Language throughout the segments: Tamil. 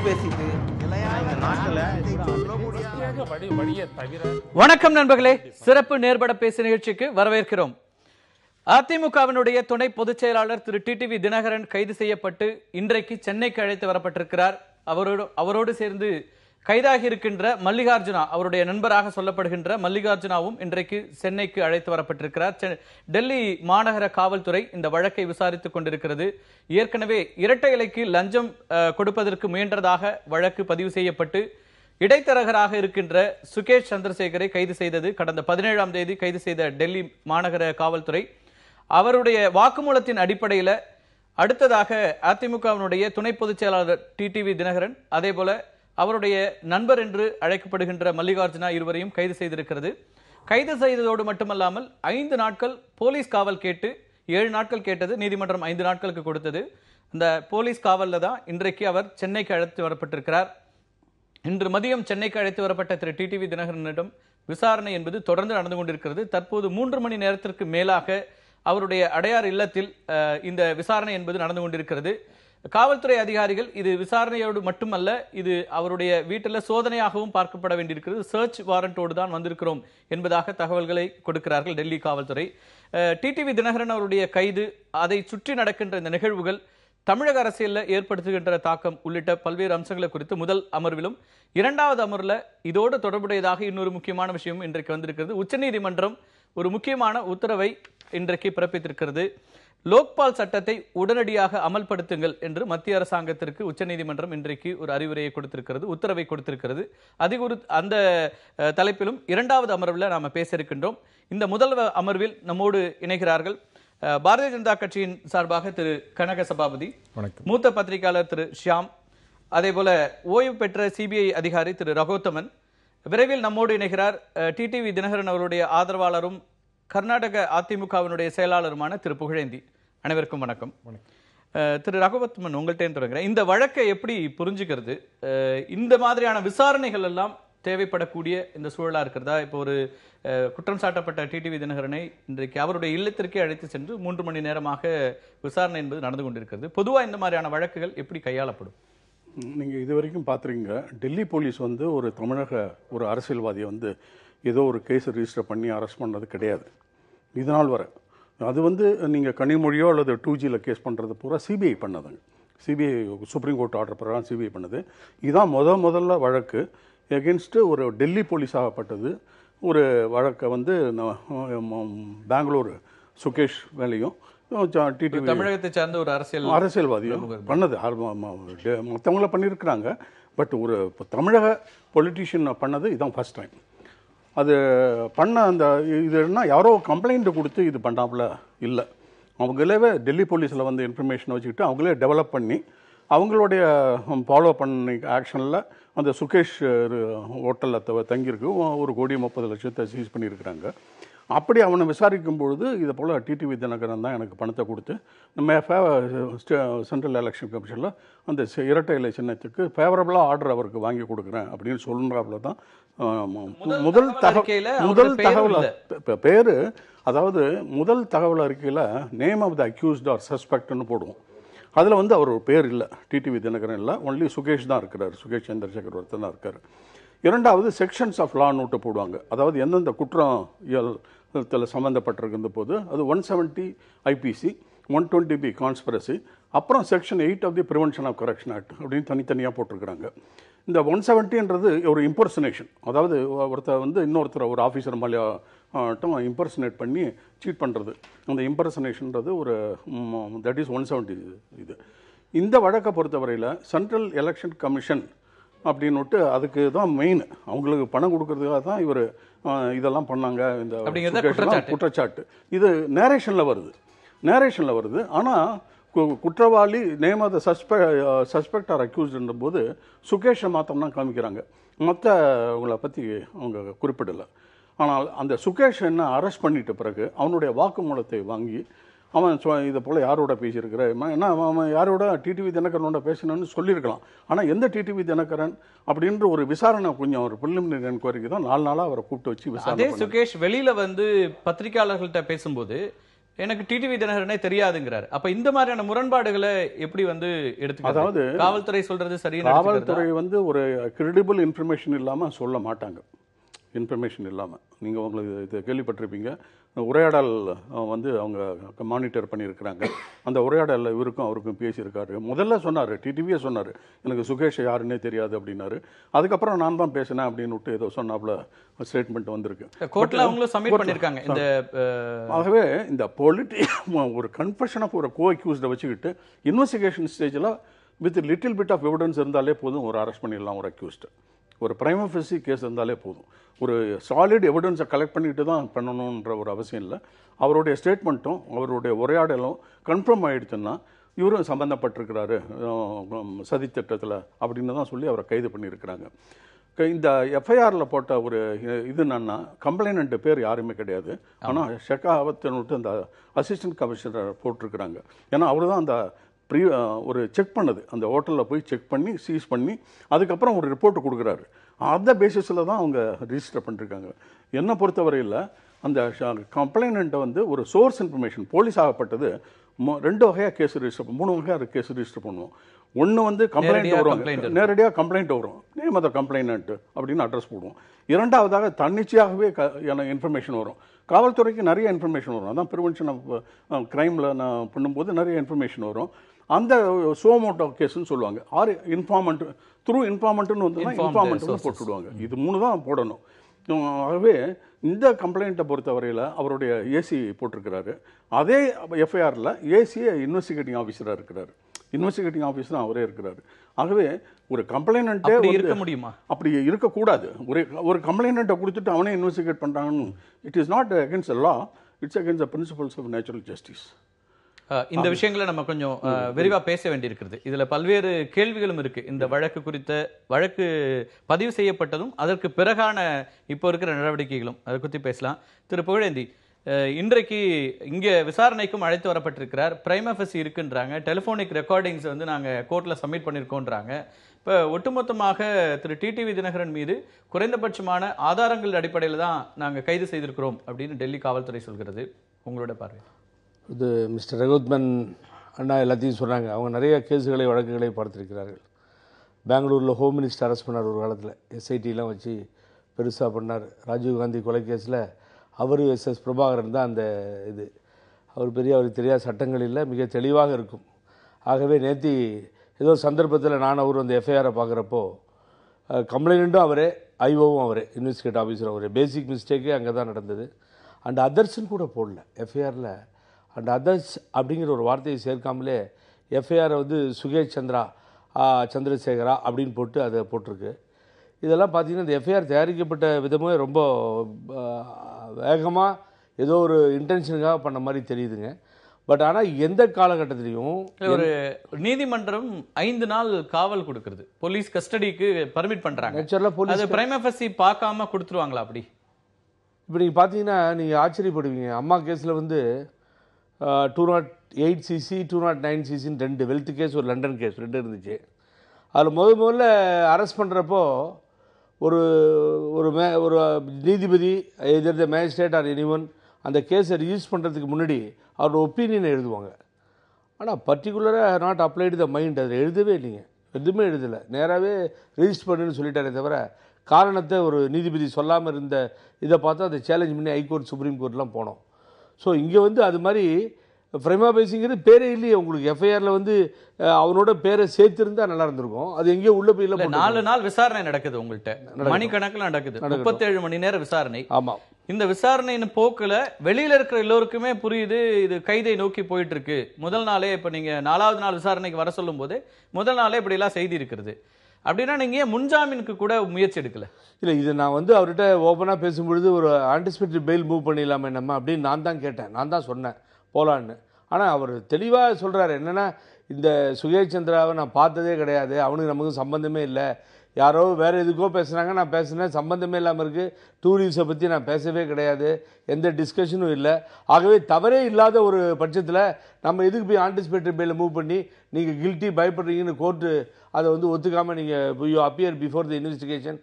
பேசிட்டு வணக்கம் நண்பர்களே, சிறப்பு நேர்பட பேசு நிகழ்ச்சிக்கு வரவேற்கிறோம். அதிமுகவினுடைய துணை பொதுச் செயலாளர் திரு டிடிவி தினகரன் கைது செய்யப்பட்டு இன்றைக்கு சென்னைக்கு அழைத்து வரப்பட்டிருக்கிறார். அவரோடு சேர்ந்து கைதாகி இருக்கின்ற மல்லிகார்ஜுனா, அவருடைய நண்பராக சொல்லப்படுகின்ற மல்லிகார்ஜுனாவும் இன்றைக்கு சென்னைக்கு அழைத்து வரப்பட்டிருக்கிறார். டெல்லி மாநகர காவல்துறை இந்த வழக்கை விசாரித்துக் கொண்டிருக்கிறது. ஏற்கனவே இரட்டை இலைக்கு லஞ்சம் கொடுப்பதற்கு முயன்றதாக வழக்கு பதிவு செய்யப்பட்டு இடைத்தரகராக இருக்கின்ற சுகேஷ் சந்திரசேகரை கைது செய்தது. கடந்த 17ஆம் தேதி கைது செய்த டெல்லி மாநகர காவல்துறை அவருடைய வாக்குமூலத்தின் அடிப்படையில் அடுத்ததாக அதிமுகவினுடைய துணை பொதுச் செயலாளர் டிடிவி தினகரன், அதே போல அவருடைய நண்பர் என்று அழைக்கப்படுகின்ற மல்லிகார்ஜுனா இருவரையும் கைது செய்திருக்கிறது. கைது செய்ததோடு மட்டுமல்லாமல் 5 நாட்கள் போலீஸ் காவல் கேட்டு 7 நாட்கள் கேட்டது, நீதிமன்றம் 5 நாட்களுக்கு கொடுத்தது. இந்த போலீஸ் காவலில் தான் இன்றைக்கு அவர் சென்னைக்கு அழைத்து வரப்பட்டிருக்கிறார். இன்று மதியம் சென்னைக்கு அழைத்து வரப்பட்ட திரு டிடிவி தினகரனிடம் விசாரணை என்பது தொடர்ந்து நடந்து கொண்டிருக்கிறது. தற்போது 3 மணி நேரத்திற்கு மேலாக அவருடைய அடையார் இல்லத்தில் இந்த விசாரணை என்பது நடந்து கொண்டிருக்கிறது. காவல்துறை அதிகாரிகள் இது விசாரணையோடு மட்டுமல்ல, இது அவருடைய வீட்டில் சோதனையாகவும் பார்க்கப்பட வேண்டியிருக்கிறது. சர்ச் வாரண்டோடு தான் வந்திருக்கிறோம் என்பதாக தகவல்களை கொடுக்கிறார்கள் டெல்லி காவல்துறை. டிடிவி தினகரன் அவருடைய கைது, அதை சுற்றி நடக்கின்ற இந்த நிகழ்வுகள் தமிழக அரசியலில் ஏற்படுத்துகின்ற தாக்கம் உள்ளிட்ட பல்வேறு அம்சங்களை குறித்து முதல் அமர்விலும், 2வது அமர்வில் இதோடு தொடர்புடையதாக இன்னொரு முக்கியமான விஷயம் இன்றைக்கு வந்திருக்கிறது. உச்சநீதிமன்றம் ஒரு முக்கியமான உத்தரவை இன்றைக்கு பிறப்பித்திருக்கிறது. லோக்பால் சட்டத்தை உடனடியாக அமல்படுத்துங்கள் என்று மத்திய அரசாங்கத்திற்கு உச்சநீதிமன்றம் இன்றைக்கு ஒரு அறிவுரையை கொடுத்திருக்கிறது, உத்தரவை கொடுத்திருக்கிறது. அந்த தலைப்பிலும் 2வது அமர்வில் நாம பேச இருக்கின்றோம். இந்த முதல் அமர்வில் நம்மோடு இணைகிறார்கள் பாரதிய ஜனதா கட்சியின் சார்பாக திரு கனக சபாபதி, மூத்த பத்திரிகையாளர் திரு ஷியாம், அதே போல ஓய்வு பெற்ற சிபிஐ அதிகாரி திரு ரகோத்தமன். விரைவில் நம்மோடு இணைகிறார் டிடிவி தினகரன் அவருடைய ஆதரவாளரும் கர்நாடக அதிமுகவினுடைய செயலாளருமான திரு புகழேந்தி. அனைவருக்கும் வணக்கம். திரு ரகோத்தமன், உங்கள்கிட்ட தொடங்குறேன். இந்த வழக்கை எப்படி புரிஞ்சுக்கிறது? இந்த மாதிரியான விசாரணைகள் எல்லாம் தேவைப்படக்கூடிய இந்த சூழலா இருக்கிறதா? இப்போ ஒரு குற்றம் சாட்டப்பட்ட டிடிவி தினகரனை இன்றைக்கு அவருடைய இல்லத்திற்கே அழைத்து சென்று 3 மணி நேரமாக விசாரணை என்பது நடந்து கொண்டிருக்கிறது. பொதுவாக இந்த மாதிரியான வழக்குகள் எப்படி கையாளப்படும்? நீங்கள் இது வரைக்கும் பார்த்துருக்கீங்க, டெல்லி போலீஸ் வந்து ஒரு தமிழக ஒரு அரசியல்வாதியை வந்து ஏதோ ஒரு கேஸ் ரிஜிஸ்டர் பண்ணி அரெஸ்ட் பண்ணது கிடையாது இதனால் வர. அது வந்து நீங்கள் கனிமொழியோ அல்லது 2Gல கேஸ் பண்ணுறது பூரா சிபிஐ பண்ணதுங்க. சிபிஐ சுப்ரீம் கோர்ட் ஆர்டர் பிரகாரம் சிபிஐ பண்ணது. இதுதான் முதல்ல வழக்கு எகென்ஸ்ட்டு ஒரு டெல்லி போலீஸ் ஆகப்பட்டது. ஒரு வழக்கை வந்து பெங்களூர் சுகேஷ் வேலையும் டிடிவி தமிழகத்தை சார்ந்த ஒரு அரசியல்வாதியும் பண்ணது. மற்றவங்கள பண்ணியிருக்கிறாங்க, பட் ஒரு தமிழக பொலிட்டீஷியன் பண்ணது இதுதான் ஃபர்ஸ்ட் டைம். அது பண்ண அந்த இதுன்னா யாரோ கம்ப்ளைண்ட் கொடுத்து இது பண்ணாப்புல இல்லை, அவங்களே டெல்லி போலீஸில் வந்து இன்ஃபர்மேஷன் வச்சுக்கிட்டு அவங்களே டெவலப் பண்ணி அவங்களுடைய ஃபாலோ பண்ணி ஆக்ஷனில் அந்த சுகேஷ் ஹோட்டலில் தங்கியிருக்கு 1,30,00,000 சீஸ் பண்ணியிருக்கிறாங்க. அப்படி அவனை விசாரிக்கும் பொழுது இதை போல் டிடிவி தினகரன் தான் எனக்கு பணத்தை கொடுத்து சென்ட்ரல் எலெக்ஷன் கமிஷனில் அந்த இரட்டை இலை சின்னத்துக்கு ஃபேவரபுளாக ஆர்டர் அவருக்கு வாங்கி கொடுக்குறேன் அப்படின்னு சொல்கிறாப்புல தான் முதல் தகவல் பேர். அதாவது முதல் தகவல் அறிக்கையில் name of the accused or சஸ்பெக்ட்னு போடுவோம். அதில் வந்து அவர் ஒரு பேர் இல்லை, டிடிவி தினகரன் இல்லை, ஒன்லி சுகேஷ் தான் இருக்கிறார், சுகேஷ் சந்திரசேகர் ஒருத்தர் தான் இருக்கார். 2வது செக்ஷன்ஸ் ஆஃப் லா நோட்டு போடுவாங்க. அதாவது எந்தெந்த குற்றத்தில் சம்மந்தப்பட்டிருக்கின்ற போது அது 170 ஐபிசி, 120B கான்ஸ்பிரசி, அப்புறம் section 8 of the prevention of corruption act அப்படின்னு தனித்தனியாக போட்டிருக்கிறாங்க. இந்த 170ன்றது ஒரு இம்பர்சனேஷன், அதாவது ஒருத்தர் வந்து இன்னொருத்தர் ஒரு ஆஃபீஸர் மேலேட்டும் இம்பர்சனேட் பண்ணி சீட் பண்ணுறது. அந்த இம்பர்சனேஷன்றது ஒரு தட் இஸ் 170 இது. இந்த வழக்கை பொறுத்தவரையில் சென்ட்ரல் எலெக்ஷன் கமிஷன் அப்படின்னுட்டு அதுக்கு தான் மெயின், அவங்களுக்கு பணம் கொடுக்கறதுக்காக தான் இவர் இதெல்லாம் பண்ணாங்க. இந்த குற்றச்சாட்டு இது நேரேஷனில் வருது. ஆனால் குற்றவாளி name of the suspect or அக்யூஸ்டுன்ற போது சுகேஷை மாத்திரம் தான் காமிக்கிறாங்க, மற்றவங்களை பற்றி அவங்க குறிப்பிடலை. ஆனால் அந்த சுகேஷ் என்ன அரெஸ்ட் பண்ணிட்ட பிறகு அவனுடைய வாக்குமூலத்தை வாங்கி அவன் இதை போல் யாரோட பேசியிருக்கிற, ஏன்னா அவன் யாரோட டிடிவி தினகரனோட பேசணும்னு சொல்லியிருக்கலாம். ஆனால் எந்த டிடிவி தினகரன் அப்படின்ற ஒரு விசாரணை, கொஞ்சம் ஒரு ப்ரிலிமினரி என்கொயரிக்கு தான் 4 நாளாக அவரை கூப்பிட்டு வச்சு விசாரணை. அதே சுகேஷ் வெளியில் வந்து பத்திரிகையாளர்கள்ட்ட பேசும்போது எனக்கு டிடிவி தினகரனே தெரியாதுங்கிறார். அப்ப இந்த மாதிரியான முரண்பாடுகளை எப்படி வந்து எடுத்துக்கிறது? அதாவது காவல்துறை சொல்றது சரின்னு காவல்துறை வந்து ஒரு கிரெடிபிள் இன்ஃபர்மேஷன் இல்லாம சொல்ல மாட்டாங்க. இன்ஃபர்மேஷன் இல்லாமல் நீங்கள் உங்களுக்கு இது கேள்விப்பட்டிருப்பீங்க, உரையாடல் வந்து அவங்க மானிட்டர் பண்ணியிருக்கிறாங்க. அந்த உரையாடலில் இவருக்கும் அவருக்கும் பேசியிருக்காரு. முதல்ல சொன்னார், டிடிவியே சொன்னார், எனக்கு சுகேஷ் யாருன்னே தெரியாது அப்படின்னாரு. அதுக்கப்புறம் நான் தான் பேசினேன் அப்படின்னு விட்டு ஏதோ சொன்னாப்புல ஸ்டேட்மெண்ட் வந்திருக்கு. கோர்ட்ல அவங்களும் சப்மிட் பண்ணியிருக்காங்க. இந்த ஆகவே இந்த ஒரு கன்ஃபெஷன் ஆஃப் ஒரு கோ அக்யூஸ்டை வச்சுக்கிட்டு இன்வெஸ்டிகேஷன் ஸ்டேஜில் with little bit of evidence இருந்தாலே போதும், ஒரு அரெஸ்ட் பண்ணிடலாம் ஒரு அக்யூஸ்டு. ஒரு பிரைமா ஃபேசி கேஸ் இருந்தாலே போதும். ஒரு சாலிட் எவிடன்ஸை கலெக்ட் பண்ணிட்டு தான் பண்ணணுன்ற ஒரு அவசியம் இல்லை. அவருடைய ஸ்டேட்மெண்ட்டும் அவருடைய உரையாடலும் கன்ஃபார்ம் ஆகிடுச்சுன்னா இவரும் சம்மந்தப்பட்டிருக்கிறாரு சதித்திட்டத்தில் அப்படின்னு தான் சொல்லி அவரை கைது பண்ணியிருக்கிறாங்க. இந்த எஃப்ஐஆரில் போட்ட ஒரு இது என்னன்னா, கம்ப்ளைனண்ட் பேர் யாருமே கிடையாது. ஆனால் ஷெகாவத்னுட்டு அந்த அசிஸ்டன்ட் கமிஷனர் போட்டிருக்கிறாங்க. ஏன்னா அவர் தான் அந்த ஒரு செக் பண்ணது, அந்த ஹோட்டலில் போய் செக் பண்ணி சீஸ் பண்ணி அதுக்கப்புறம் ஒரு ரிப்போர்ட் கொடுக்குறாரு. அந்த பேசிஸில் தான் அவங்க ரிஜிஸ்டர் பண்ணிருக்காங்க. என்னை பொறுத்தவரையில் அந்த கம்ப்ளைனண்ட்டை வந்து ஒரு சோர்ஸ் இன்ஃபர்மேஷன் போலீஸ் ஆகப்பட்டது 2 வகையாக கேஸ் ரிஜிஸ்டர் 3 வகையாக கேஸ் ரிஜிஸ்டர் பண்ணுவோம். ஒன்று வந்து கம்ப்ளைண்ட் வரும், நேரடியாக கம்ப்ளைண்ட் வரும், நேம் ஆஃப் த கம்ப்ளைனண்ட் அப்படின்னு அட்ரஸ் போடுவோம். இரண்டாவதாக தன்னிச்சையாகவே இன்ஃபர்மேஷன் வரும். காவல்துறைக்கு நிறைய இன்ஃபர்மேஷன் வரும். அதான் ப்ரிவென்ஷன் ஆஃப் கிரைமில் நான் பண்ணும்போது நிறைய இன்ஃபர்மேஷன் வரும். அந்த சோமோட்டோ கேஸ்ன்னு சொல்லுவாங்க. ஆர் இன்ஃபார்மண்ட் த்ரூ இன்ஃபார்மண்ட்னு வந்து இன்ஃபார்மண்ட்னு போட்டுவிடுவாங்க. இது 3 தான் போடணும். ஆகவே இந்த கம்ப்ளைண்ட்டை பொறுத்தவரையில் அவருடைய ஏசி போட்டிருக்கிறாரு. அதே எஃப்ஐஆரில் ஏசியை இன்வெஸ்டிகேட்டிங் ஆஃபீஸராக இருக்கிறாரு. இன்வெஸ்டிகேட்டிங் ஆஃபீஸராக அவரே இருக்கிறாரு. ஆகவே ஒரு கம்ப்ளைனண்ட்டே இருக்க முடியுமா? அப்படி இருக்கக்கூடாது. ஒரு கம்ப்ளைனண்ட்டை கொடுத்துட்டு அவனே இன்வெஸ்டிகேட் பண்ணுறாங்கன்னு it is not against the law, it's against the principles of natural justice. இந்த விஷயங்களை நம்ம கொஞ்சம் விரிவா பேச வேண்டியிருக்கிறது. இதுல பல்வேறு கேள்விகளும் இருக்கு. இந்த வழக்கு பதிவு செய்யப்பட்டதும் அதற்கு பிறகான இப்போ இருக்கிற நடவடிக்கைகளும் அதை குறித்து பேசலாம். திரு புகழேந்தி, இன்றைக்கு இங்க விசாரணைக்கும் அழைத்து வரப்பட்டிருக்கிறார். பிரைமா ஃபேசி இருக்குன்றாங்க, டெலிபோனிக் ரெக்கார்டிங்ஸ் வந்து நாங்க கோர்ட்ல சப்மிட் பண்ணிருக்கோன்றாங்க. இப்ப ஒட்டுமொத்தமாக திரு டிடிவி தினகரன் மீது குறைந்தபட்சமான ஆதாரங்கள் அடிப்படையில் தான் நாங்க கைது செய்திருக்கிறோம் அப்படின்னு டெல்லி காவல்துறை சொல்கிறது. உங்களோட பார்வை? இது மிஸ்டர் ரகுத்மன் அண்ணா எல்லாத்தையும் சொன்னாங்க. அவங்க நிறைய கேஸுகளை வழக்குகளை பார்த்துருக்கிறார்கள். பெங்களூரில் ஹோம் மினிஸ்டர் அரெஸ்ட் பண்ணார் ஒரு காலத்தில், எஸ்ஐடிலாம் வச்சு பெருசாக பண்ணார். ராஜீவ்காந்தி கொலை கேஸில் அவர் எஸ்எஸ் பிரபாகரன் தான் அந்த இது. அவருக்கு தெரியாத சட்டங்கள் இல்லை, மிக தெளிவாக இருக்கும். ஆகவே நேற்று ஏதோ சந்தர்ப்பத்தில் நான் அவர் அந்த எஃப்ஐஆரை பார்க்குறப்போ கம்ப்ளைண்ட்டும் அவரே, ஐஓவும் அவரே, இன்வெஸ்டிகேட் ஆஃபீஸர் அவரே. பேசிக் மிஸ்டேக்கே அங்கே தான் நடந்தது. அண்ட் அதர்ஸ்ன்னு கூட போடல எஃப்ஐஆரில். அண்ட் அதர்ஸ் அப்படிங்கிற ஒரு வார்த்தையை சேர்க்காமலே எஃப்ஐஆரை வந்து சுகேஷ் சந்திரசேகரா அப்படின்னு போட்டு அதை போட்டிருக்கு. இதெல்லாம் பார்த்தீங்கன்னா இந்த எஃப்ஐஆர் தயாரிக்கப்பட்ட விதமே ரொம்ப வேகமாக ஏதோ ஒரு இன்டென்ஷனுக்காக பண்ண மாதிரி தெரியுதுங்க. பட் ஆனால் எந்த காலகட்டத்திலையும் ஒரு நீதிமன்றம் 5 நாள் காவல் கொடுக்குறது, போலீஸ் கஸ்டடிக்கு பர்மிட் பண்றாங்க. அது பிரைமா ஃபேசி பார்க்காம கொடுத்துருவாங்களா? அப்படி இப்போ நீங்கள் பார்த்தீங்கன்னா நீங்கள் ஆச்சரியப்படுவீங்க. அம்மா கேஸில் வந்து 208cc 209cc 2 வெல்த் கேஸ், ஒரு லண்டன் கேஸ் 2 இருந்துச்சு. அதில் முதல்ல அரெஸ்ட் பண்ணுறப்போ ஒரு ஒரு நீதிபதி, எதிர்த்த மேஜிஸ்ட்ரேட் ஆர் எனிவன் அந்த கேஸை ரிஜிஸ்டர் பண்ணுறதுக்கு முன்னாடி அவரோட ஒப்பீனியனை எழுதுவாங்க. ஆனால் பர்டிகுலராக நாட் அப்ளைடு த மைண்ட், அதில் எழுதவே இல்லைங்க, எதுவுமே எழுதலை. நேராகவே ரிஜிஸ்டர் பண்ணுன்னு சொல்லிட்டாரே தவிர காரணத்தை ஒரு நீதிபதி சொல்லாமல் இருந்த இதை பார்த்தா அதை சேலஞ்ச் பண்ணி ஹைகோர்ட், சுப்ரீம் கோர்ட்லாம் போனோம். ஸோ இங்கே வந்து அது மாதிரி பிரைமா ஃபேசிங்கிறது பேரே இல்லையே உங்களுக்கு. எஃப்ஐஆரில் வந்து அவனோட பேரை சேர்த்திருந்தா நல்லா இருந்திருக்கும். அது எங்கேயோ உள்ள போய் 4 நாள் விசாரணை நடக்குது, உங்கள்கிட்ட மணிக்கணக்கில் நடக்குது, 37 மணி நேர விசாரணை. ஆமாம். இந்த விசாரணையின் போக்குல வெளியில இருக்கிற எல்லோருக்குமே புரியுது இது கைதை நோக்கி போயிட்டு இருக்கு. முதல் நாளே இப்ப நீங்க 4வது நாள் விசாரணைக்கு வர சொல்லும் போது முதல் நாளே இப்படி எல்லாம் செய்தி இருக்கிறது அப்படின்னா நீங்க ஏன் முன்ஜாமீனுக்கு கூட முயற்சி எடுக்கல? இல்லை, இது நான் வந்து அவர்கிட்ட ஓப்பனாக பேசும்பொழுது ஒரு ஆன்டிசிபேட்டரி பெயில் மூவ் பண்ணிடலாமே நம்ம அப்படின்னு நான் தான் கேட்டேன், நான் தான் சொன்னேன் போகலான்னு. ஆனால் அவர் தெளிவாக சொல்கிறாரு என்னென்னா, இந்த சுகேஷ் சந்திராவை நான் பார்த்ததே கிடையாது, அவனுக்கு நமக்கு சம்பந்தமே இல்லை, யாரோ வேறு எதுக்கோ பேசுகிறாங்க, நான் பேசுனேன், சம்பந்தமே இல்லாமல் இருக்குது, டூரிஸை பற்றி நான் பேசவே கிடையாது, எந்த டிஸ்கஷனும் இல்லை. ஆகவே தவறே இல்லாத ஒரு பட்சத்தில் நம்ம எதுக்கு போய் ஆன்டிசிபேட்டரி பெயில மூவ் பண்ணி நீங்கள் கில்ட்டி பயப்படுறீங்கன்னு கோர்ட்டு அதை வந்து ஒத்துக்காமல் நீங்கள் you appear before the investigation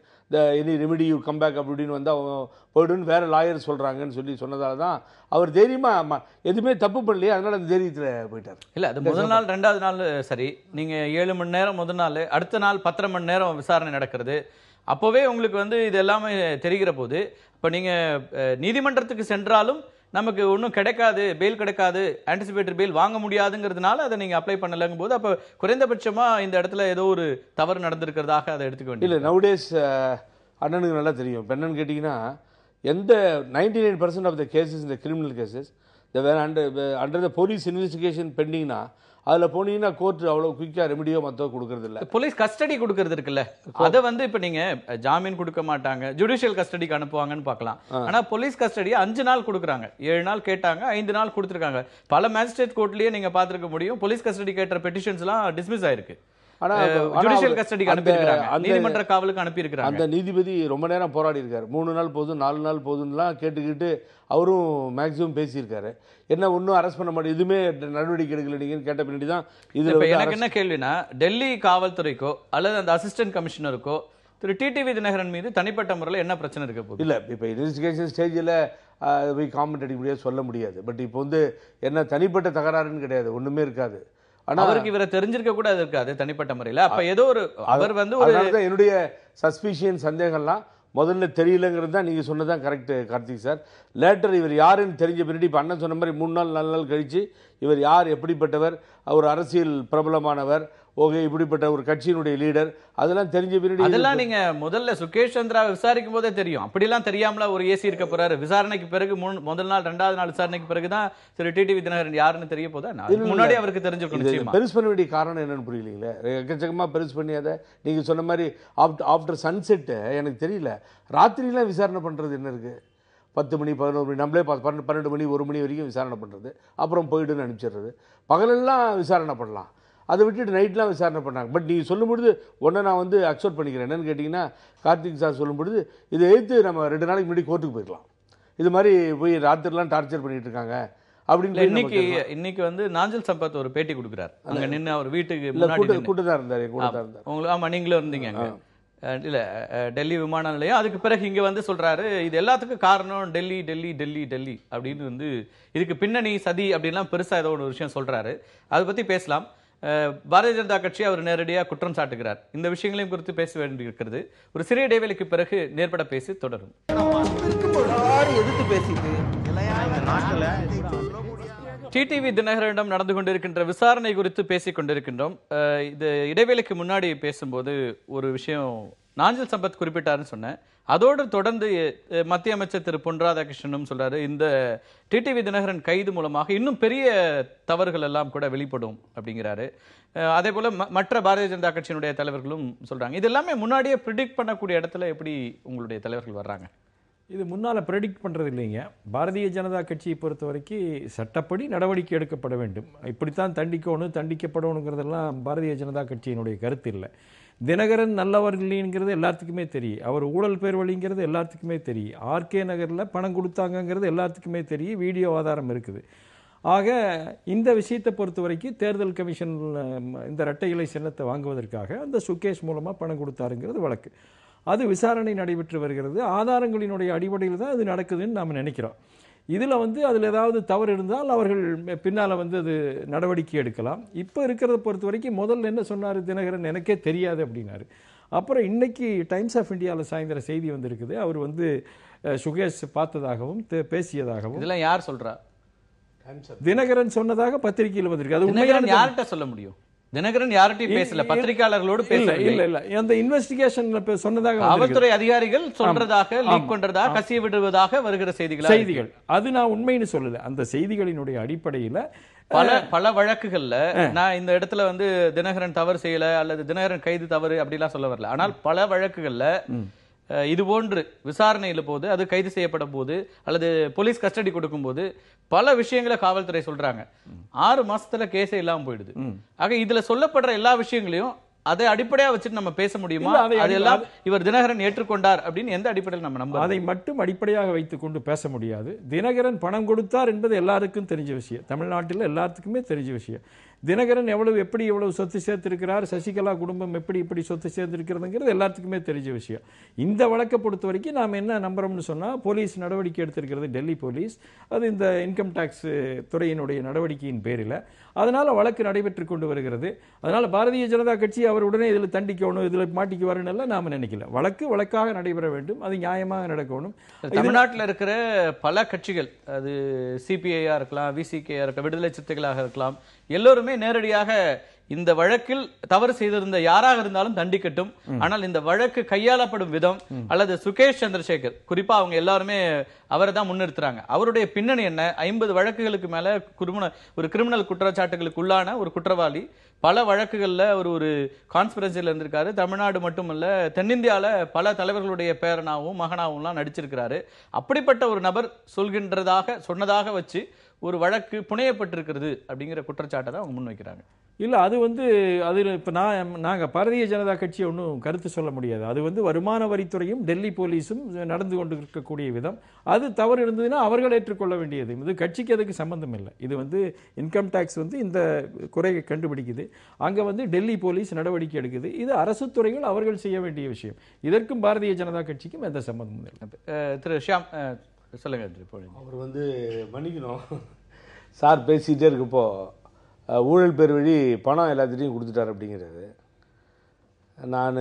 any remedy you come back அப்படின்னு வந்து அவங்க போய்டுன்னு வேறு லாயர் சொல்கிறாங்கன்னு சொன்னதால தான் அவர் தைரியமாக எதுவுமே தப்பு பண்ணலையே, அதனால அந்த தைரியத்தில் போயிட்டார். இல்லை, அது முதல் நாள் 2வது நாள் சரி, நீங்கள் 7 மணி நேரம் முதல் நாள், அடுத்த நாள் 10.5 மணி நேரம் விசாரணை நடக்கிறது. அப்போவே உங்களுக்கு வந்து இது எல்லாமே தெரிகிற போது இப்போ நீங்கள் நீதிமன்றத்துக்கு சென்றாலும் நமக்கு ஒன்றும் கிடைக்காது, பெயில் கிடைக்காது, ஆன்டிசிபேட்டரி பெயில் வாங்க முடியாதுங்கிறதுனால அதை நீங்கள் அப்ளை பண்ணலங்கும் போது அப்போ குறைந்தபட்சமாக இந்த இடத்துல ஏதோ ஒரு தவறு நடந்திருக்கிறதாக அதை எடுத்துக்க வேண்டிய இல்லை. நவுடேஸ் அண்ணனுக்கு நல்லா தெரியும். இப்போ என்னன்னு கேட்டிங்கன்னா, எந்த 99% ஆஃப் த கேசஸ், இந்த criminal cases under the police investigation பெண்டிங்னா அதில் போனீங்கன்னா கோர்ட் அவ்வளோ குயிக்காக ரெமிடியோ மற்றோ கொடுக்கறது இல்லை. போலீஸ் கஸ்டடி கொடுக்கறது இருக்குல்ல, அதை வந்து இப்போ நீங்கள் ஜாமீன் கொடுக்க மாட்டாங்க, ஜுடிஷியல் கஸ்டடிக்கு அனுப்புவாங்கன்னு பார்க்கலாம். ஆனால் போலீஸ் கஸ்டடியை 5 நாள் கொடுக்குறாங்க. 7 நாள் கேட்டாங்க, 5 நாள் கொடுத்துருக்காங்க. பல மேஜிஸ்ட்ரேட் கோர்ட்லேயே நீங்கள் பார்த்துருக்க முடியும், போலீஸ் கஸ்டடி கேட்ட பெட்டிஷன்ஸ்லாம் டிஸ்மிஸ் ஆயிருக்கு. ஜுடிஷியல் கஸ்டடிக்கு அனுப்பியிருக்காங்க, நீதிமன்ற காவலுக்கு அனுப்பியிருக்காங்க. அந்த நீதிபதி ரொம்ப நேரம் போராடி இருக்காரு. 3 நாள் போதும், 4 நாள் போதும்லாம் கேட்டுக்கிட்டு அவரும் மேக்ஸிமம் பேசியிருக்காரு. என்ன ஒன்றும் அரெஸ்ட் பண்ண மாட்டேன், இதுவுமே நடவடிக்கை எடுக்கல நீங்கன்னு கேட்ட பின்னாடி தான் இது. எனக்கு என்ன கேள்வினா, டெல்லி காவல்துறைக்கோ அல்லது அந்த அசிஸ்டன்ட் கமிஷனருக்கோ திரு டிடிவி தினகரன் மீது தனிப்பட்ட முறையில் என்ன பிரச்சனை இருக்க போகுது? இல்லை, இப்போ இன்வெஸ்டிகேஷன் ஸ்டேஜில் போய் காமெண்ட் அடிக்க முடியாது, சொல்ல முடியாது. பட் இப்போ வந்து என்ன தனிப்பட்ட தகராறுன்னு கிடையாது, ஒன்றுமே இருக்காது. ஆனா அவருக்கு இவரை தெரிஞ்சிருக்க கூட இருக்காது தனிப்பட்ட முறையில். அப்ப ஏதோ ஒரு அவர் வந்து என்னுடைய சஸ்பிஷியன் சந்தேகம்லாம் முதல்ல தெரியலங்கிறது தான் நீங்கள் சொன்னதான் கரெக்டு கார்த்திக் சார். லேட்டர் இவர் யாருன்னு தெரிஞ்ச பின்னாடி இப்போ அண்ணன் சொன்ன மாதிரி 3 நாள் 4 நாள் கழித்து இவர் யார், எப்படிப்பட்டவர், அவர் அரசியல் பிரபலமானவர், ஓகே இப்படிப்பட்ட ஒரு கட்சியினுடைய லீடர், அதெல்லாம் தெரிஞ்ச பின்னாடி அதெல்லாம் நீங்க முதல்ல சுகேஷ் சந்திரா விசாரிக்கும் போதே தெரியும். அப்படிலாம் தெரியாமல ஒரு ஏசி இருக்க போறாரு. விசாரணைக்கு பிறகு முதல் நாள் 2வது நாள் விசாரணைக்கு பிறகுதான் திரு டிடிவி தினகரன் யாருன்னு தெரிய போதா? முன்னாடி அவருக்கு தெரிஞ்சிருக்கும். பெருசு பண்ண வேண்டிய காரணம் என்னன்னு புரியலீங்களே, எக்கச்சக்கமாக பெருசு பண்ணி அதை நீங்கள் சொன்ன மாதிரி ஆஃப்டர் சன்செட்டு எனக்கு தெரியல. ராத்திரிலாம் விசாரணை பண்ணுறது என்ன இருக்குது? 10 மணி 11 மணி நம்மளே 12 மணி 1 மணி வரைக்கும் விசாரணை பண்ணுறது, அப்புறம் போயிடுன்னு அனுப்பிச்சிடுறது. பகலெல்லாம் விசாரணை பண்ணலாம், அதை விட்டுட்டு நைட்லாம் விசாரணை பண்ணாங்க. பட் நீங்கள் சொல்லும்பொழுது ஒன்றை நான் வந்து அக்செப்ட் பண்ணிக்கிறேன். என்னென்னு கேட்டிங்கன்னா, கார்த்திக் சார் சொல்லும்பொழுது இதை எடுத்து நம்ம 2 நாளைக்கு முன்னாடி கோர்ட்டுக்கு போயிடலாம். இது மாதிரி போய் ராத்திரிலாம் டார்ச்சர் பண்ணிட்டு இருக்காங்க அப்படின்னு. இன்னைக்கு வந்து நாஞ்சல் சம்பத் ஒரு பேட்டி கொடுக்குறாரு. அங்க நின்று அவர் வீட்டுக்கு கூட்டு தான் இருந்தார், கூட தான் இருந்தார். உங்களுக்கு ஆமா, நீங்களும் இருந்தீங்க அங்க. இல்ல, டெல்லி விமான நிலையம். அதுக்கு பிறகு இங்க வந்து சொல்றாரு, இது எல்லாத்துக்கும் காரணம் டெல்லி டெல்லி டெல்லி டெல்லி அப்படின்னு வந்து இதுக்கு பின்னணி சதி அப்படின்லாம் பெருசா ஏதோ ஒரு விஷயம் சொல்றாரு. அதை பத்தி பேசலாம். பாரதிய ஜனதா கட்சி அவர் நேரடியாக குற்றம் சாட்டுகிறார். இந்த விஷயங்களையும் குறித்து பேச வேண்டியிருக்கிறது. ஒரு சிறிய இடைவெளிக்கு பிறகு நேர்பட பேசி தொடரும். டிடிவி தினகரனிடம் நடந்து கொண்டிருக்கின்ற விசாரணை குறித்து பேசிக் கொண்டிருக்கின்றோம். இது இடைவேளைக்கு முன்னாடி பேசும்போது ஒரு விஷயம் நாஞ்சல் சம்பத் குறிப்பிட்டாருன்னு சொன்னேன். அதோடு தொடர்ந்து மத்திய அமைச்சர் திரு பொன் ராதாகிருஷ்ணனும் சொல்றாரு, இந்த டிடிவி தினகரன் கைது மூலமாக இன்னும் பெரிய தவறுகள் எல்லாம் கூட வெளிப்படும் அப்படிங்கிறாரு. அதே போல மற்ற பாரதிய ஜனதா கட்சியினுடைய தலைவர்களும் சொல்றாங்க. இது எல்லாமே முன்னாடியே ப்ரிடிக்ட் பண்ணக்கூடிய இடத்துல எப்படி உங்களுடைய தலைவர்கள் வர்றாங்க? இது முன்னால் ப்ரெடிக்ட் பண்ணுறது இல்லைங்க. பாரதிய ஜனதா கட்சியை பொறுத்த வரைக்கும் சட்டப்படி நடவடிக்கை எடுக்கப்பட வேண்டும், இப்படித்தான் தண்டிக்கணும் தண்டிக்கப்படணுங்கிறதெல்லாம் பாரதிய ஜனதா கட்சியினுடைய கருத்து இல்லை. தினகரன் நல்லவர்கள்ங்கிறது எல்லாத்துக்குமே தெரியும், அவர் ஊழல் பேர் வழிங்கிறது எல்லாத்துக்குமே தெரியும், ஆர்கே நகரில் பணம் கொடுத்தாங்கங்கிறது எல்லாத்துக்குமே தெரியும், வீடியோ ஆதாரம் இருக்குது. ஆக இந்த விஷயத்தை பொறுத்த வரைக்கும் தேர்தல் கமிஷன் இந்த இரட்டை இலை சின்னத்தை வாங்குவதற்காக அந்த சுகேஷ் மூலமாக பணம் கொடுத்தாருங்கிறது வழக்கு. அது விசாரணை நடைபெற்று வருகிறது. ஆதாரங்களினுடைய அடிப்படையில் தான் அது நடக்குதுன்னு நாம் நினைக்கிறோம். இதில் அதில் ஏதாவது தவறு இருந்தால் அவர்கள் பின்னால் அது நடவடிக்கை எடுக்கலாம். இப்போ இருக்கிறத பொறுத்த வரைக்கும் முதல்ல என்ன சொன்னார் தினகரன், எனக்கே தெரியாது அப்படின்னாரு. அப்புறம் இன்னைக்கு டைம்ஸ் ஆஃப் இந்தியாவில் சாயந்தரம் செய்தி வந்திருக்குது, அவர் சுகேஷ் பார்த்ததாகவும் பேசியதாகவும். இதெல்லாம் யார் சொல்றா? தினகரன் சொன்னதாக பத்திரிகையில் வந்திருக்கு. அது உண்மையான யார்கிட்ட சொல்ல முடியும்? தினகரன் யார்கிட்டயும் பேசல, பத்திரிகையாளர்களோடு பேசல. இல்ல அந்த இன்வெஸ்டிகேஷன் சொன்னதாக காவல்துறை அதிகாரிகள் சொல்றதாக, லீக் பண்றதாக, கசிய விடுவதாக வருகிற செய்திகள். அது நான் உண்மைன்னு சொல்லல. அந்த செய்திகளினுடைய அடிப்படையில பல வழக்குகள்ல நான் இந்த இடத்துல தினகரன் தவறு செய்யல அல்லது தினகரன் கைது தவறு அப்படிலாம் சொல்ல வரல. ஆனால் பல வழக்குகள்ல இது போன்று விசாரணையில போது, அது கைது செய்யப்படும் போது அல்லது போலீஸ் கஸ்டடி கொடுக்கும் போது பல விஷயங்களை காவல்துறை சொல்றாங்க. 6 மாசத்துல கேஸே இல்லாம போயிடுது. ஆக இதுல சொல்லப்படுற எல்லா விஷயங்களையும் அதை அடிப்படையா வச்சுட்டு நம்ம பேச முடியுமா? இல்ல, அதை அதெல்லாம் இவர் தினகரன் ஏற்றுக்கொண்டார் அப்படின்னு எந்த அடிப்படையில் நம்ம நம்ப? அதை மட்டும் அடிப்படையாக வைத்துக் கொண்டு பேச முடியாது. தினகரன் பணம் கொடுத்தார் என்பது எல்லாருக்கும் தெரிஞ்ச விஷயம், தமிழ்நாட்டில் எல்லாத்துக்குமே தெரிஞ்ச விஷயம். தினகரன் எவ்வளவு சொத்து சேர்த்திருக்கிறார், சசிகலா குடும்பம் இப்படி சொத்து சேர்த்திருக்கிறதுங்கிறது எல்லாத்துக்குமே தெரிஞ்ச விஷயம். இந்த வழக்கை பொறுத்த வரைக்கும் நாம் என்ன நம்புறோம்னு சொன்னா, போலீஸ் நடவடிக்கை எடுத்திருக்கிறது டெல்லி போலீஸ், அது இந்த இன்கம் டாக்ஸ் துறையினுடைய நடவடிக்கையின் பேரில், அதனால வழக்கு நடைபெற்று கொண்டு வருகிறது. அதனால பாரதிய ஜனதா கட்சி அவர் உடனே இதில் தண்டிக்கணும், இதில் மாட்டிக்குவாருன்னு எல்லாம் நாம நினைக்கல. வழக்காக நடைபெற வேண்டும், அது நியாயமாக நடக்கணும். தமிழ்நாட்டில் இருக்கிற பல கட்சிகள், அது சிபிஐயா இருக்கலாம், விசிகேயா இருக்கலாம், விடுதலை சிறுத்தைகளாக இருக்கலாம், எல்லோருமே நேரடியாக இந்த வழக்கில் தவறு செய்திருந்த யாராக இருந்தாலும் தண்டிக்கட்டும், ஆனால் இந்த வழக்கு கையாளப்படும் விதம் அல்லது சுகேஷ் சந்திரசேகர் குறிப்பா அவங்க எல்லாருமே அவரை தான் முன்னிறுத்துறாங்க. அவருடைய பின்னணி என்ன? 50 வழக்குகளுக்கு மேல ஒரு கிரிமினல் குற்றச்சாட்டுகளுக்கு உள்ளான ஒரு குற்றவாளி, பல வழக்குகள்ல ஒரு கான்ஸ்பிரன்சில இருந்திருக்காரு. தமிழ்நாடு மட்டுமல்ல, தென்னிந்தியால பல தலைவர்களுடைய பேரனாவும் மகனாவும் நடிச்சிருக்கிறாரு. அப்படிப்பட்ட ஒரு நபர் சொன்னதாக வச்சு ஒரு வழக்கு புனையப்பட்டிருக்கிறது அப்படிங்கிற குற்றச்சாட்டை தான் அவங்க முன்வைக்கிறாங்க. இல்ல, அது இப்ப நாங்க பாரதிய ஜனதா கட்சி ஒன்றும் கருத்து சொல்ல முடியாது. அது வருமான வரித்துறையும் டெல்லி போலீஸும் நடந்து கொண்டு இருக்கக்கூடிய விதம், அது தவறு இருந்ததுன்னா அவர்கள் ஏற்றுக்கொள்ள வேண்டியது. இது கட்சிக்கு அதுக்கு சம்பந்தம் இல்லை. இது இன்கம் டாக்ஸ் இந்த குறையை கண்டுபிடிக்குது, அங்க டெல்லி போலீஸ் நடவடிக்கை எடுக்குது. இது அரசு துறைகள் அவர்கள் செய்ய வேண்டிய விஷயம். இதற்கும் பாரதிய ஜனதா கட்சிக்கும் எந்த சம்பந்தமும் இல்லை. திரு ஷியாம் சொல்லுங்க. அவர் மன்னிக்கணும், சார் பேசிகிட்டே இருக்கப்போ ஊழல் பேர் வழி பணம் எல்லாத்திட்டையும் கொடுத்துட்டார் அப்படிங்கிறது. நான்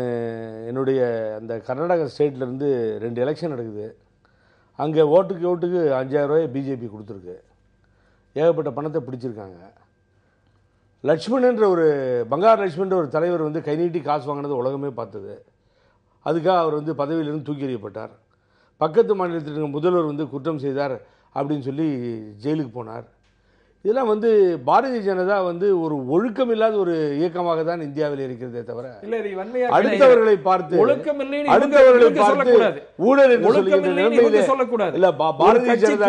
என்னுடைய அந்த கர்நாடகா ஸ்டேட்லேருந்து 2 எலெக்ஷன் நடக்குது. அங்கே ஓட்டுக்கு 5000 ரூபாய் பிஜேபி கொடுத்துருக்கு. ஏகப்பட்ட பணத்தை பிடிச்சிருக்காங்க. லட்சுமணன்ற ஒரு பங்கார் லட்சுமணன்ற ஒரு தலைவர் கை நீட்டி காசு வாங்கினது உலகமே பார்த்தது. அதுக்காக அவர் பதவியிலிருந்து தூக்கி எறியப்பட்டார். பக்கத்து மாநிலத்தில் இருக்க முதல்வர் குற்றம் செய்தார் அப்படின்னு சொல்லி ஜெயிலுக்கு போனார். இதெல்லாம் பாரதிய ஜனதா ஒரு ஒழுக்கம் இல்லாத ஒரு இயக்கமாக தான் இந்தியாவில் இருக்கிறதே தவிர, அடுத்தவர்களை பார்த்து ஊழல் என்று சொல்லுகின்ற நிலைமையிலே இல்ல. பாரதிய ஜனதா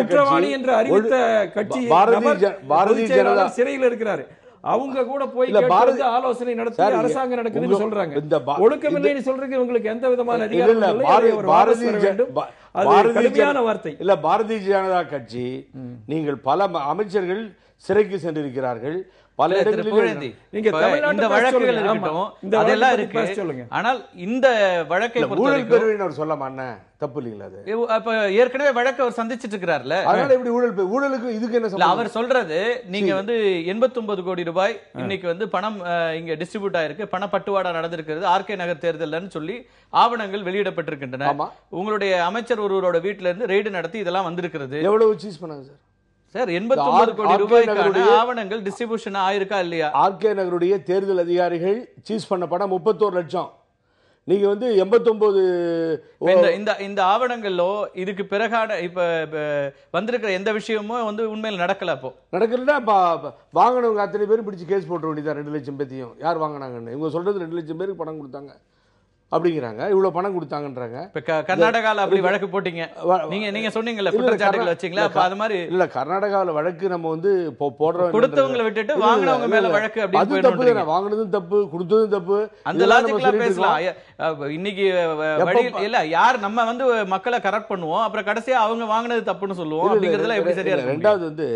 கட்சி பாரதிய ஜனதா சிறையில் இருக்கிறாரு. அவங்க கூட போய் ஆலோசனை நடத்தி அரசாங்கம் நடக்குதுன்னு சொல்றாங்க. ஒழுக்கம் இல்லைன்னு சொல்றதுக்கு உங்களுக்கு எந்த விதமான அதிகாரம் வார்த்தை இல்ல. பாரதிய ஜனதா கட்சி, நீங்கள் பல அமைச்சர்கள் சிறைக்கு சென்றிருக்கிறார்கள், பல இடங்களில் நீங்க இந்த வழக்குகள் இருக்கட்டும், அதெல்லாம் இருக்கு. ஆனால் இந்த வழக்கை ஊழல் பெருவின் அவர் சொல்லமாண்ண தப்பு இல்லைங்களா? அது அப்ப ஏற்கனவே வழக்கு அவர் சந்திச்சிட்டு இருக்கிறார்ல, அதனால எப்படி ஊழலுக்கு இதுக்கு என்ன? அவர் சொல்றது நீங்க 89 கோடி ரூபாய் இன்னைக்கு பணம் இங்க டிஸ்ட்ரிபியூட் ஆயிருக்கு, பணப்பட்டுவாடா நடந்திருக்கிறது ஆர்கே நகர் தேர்தல்னு சொல்லி ஆவணங்கள் வெளியிடப்பட்டிருக்கின்றன. உங்களுடைய அமைச்சர் ஒருவரோட வீட்டுல இருந்து ரெய்டு நடத்தி இதெல்லாம் வந்திருக்கிறது. எவ்வளவு சீஸ் பண்ணாங்க சார்? 89 கோடி ரூபாய்க்கான ஆவணங்கள் டிஸ்ட்ரிபியூஷன் ஆயிருக்கா இல்லையா? ஆர்கே நகருடைய தேர்தல் அதிகாரிகள் சீஸ் பண்ண பணம் 31 லட்சம். நீங்க 89 இந்த ஆவணங்களோ இதுக்கு பிறகான இப்ப வந்திருக்கிற எந்த விஷயமும் உண்மையில் நடக்கல. அப்போ நடக்கலன்னா வாங்கினவங்க அத்தனை பேரும் பிடிச்சி கேஸ் போட்ட வேண்டியதான். 2 லட்சம் பேத்தையும் யார் வாங்கினாங்கன்னு இவங்க சொல்றது 2 லட்சம் பேருக்கு பணம் கொடுத்தாங்க அப்படிங்கிறாங்க, இவ்வளவு பணம் கொடுத்தாங்கன்றாங்க. கர்நாடகாவில் அப்படி வழக்கு போட்டீங்க நீங்க சொன்னீங்கல்ல, குற்றச்சாட்டுகள் வச்சீங்களா? அப்ப அது மாதிரி இல்ல, கர்நாடகாவில் வழக்கு நம்ம போடுறோம், கொடுத்தவங்களை விட்டுட்டு வாங்கினவங்க மேல வழக்கு அப்படி தப்பு. வாங்கினதும் தப்பு, கொடுத்ததும் தப்பு. அந்த லாஜிக்லாம் பேசலாம். இன்னைக்கு இல்ல யார் நம்ம மக்களை கரெக்ட் பண்ணுவோம், அப்புறம் கடைசியா அவங்க வாங்கினது தப்புன்னு சொல்லுவோம் அப்படிங்கறதுல எப்படி சரியா? ரெண்டாவது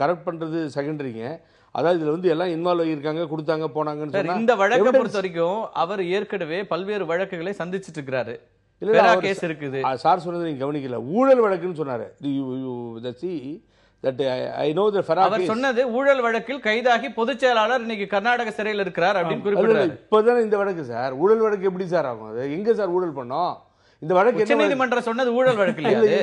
கரெக்ட் பண்றது செகண்டரிங்க. அதாவது இதுல எல்லாம் இன்வால்வ் ஆகியிருக்காங்க, கொடுத்தாங்க, போனாங்கன்னு சொன்னா இந்த வழக்கை பொறுத்த வரைக்கும் அவர் ஏற்கனவே பல்வேறு வழக்குகளை சந்திச்சிட்டு இருக்கிறாரு. கேஸ் இருக்குது. சார் சொன்னது நீங்க கவனிக்கல. ஊழல் வழக்குன்னு சொன்னாரு. அவர் சொன்னது ஊழல் வழக்கில் கைதாகி பொதுச் செயலாளர் இன்னைக்கு கர்நாடக சிறையில் இருக்கிறார் அப்படின்னு குறிப்பிட்டாரு. இப்பதானே இந்த வழக்கு சார். ஊழல் வழக்கு எப்படி சார் ஆகும்? அது எங்க சார் ஊழல் பண்ணோம்? இந்த வழக்கு உச்சநீதிமன்றம் சொன்னது ஊழல் வழக்கு இல்லையா?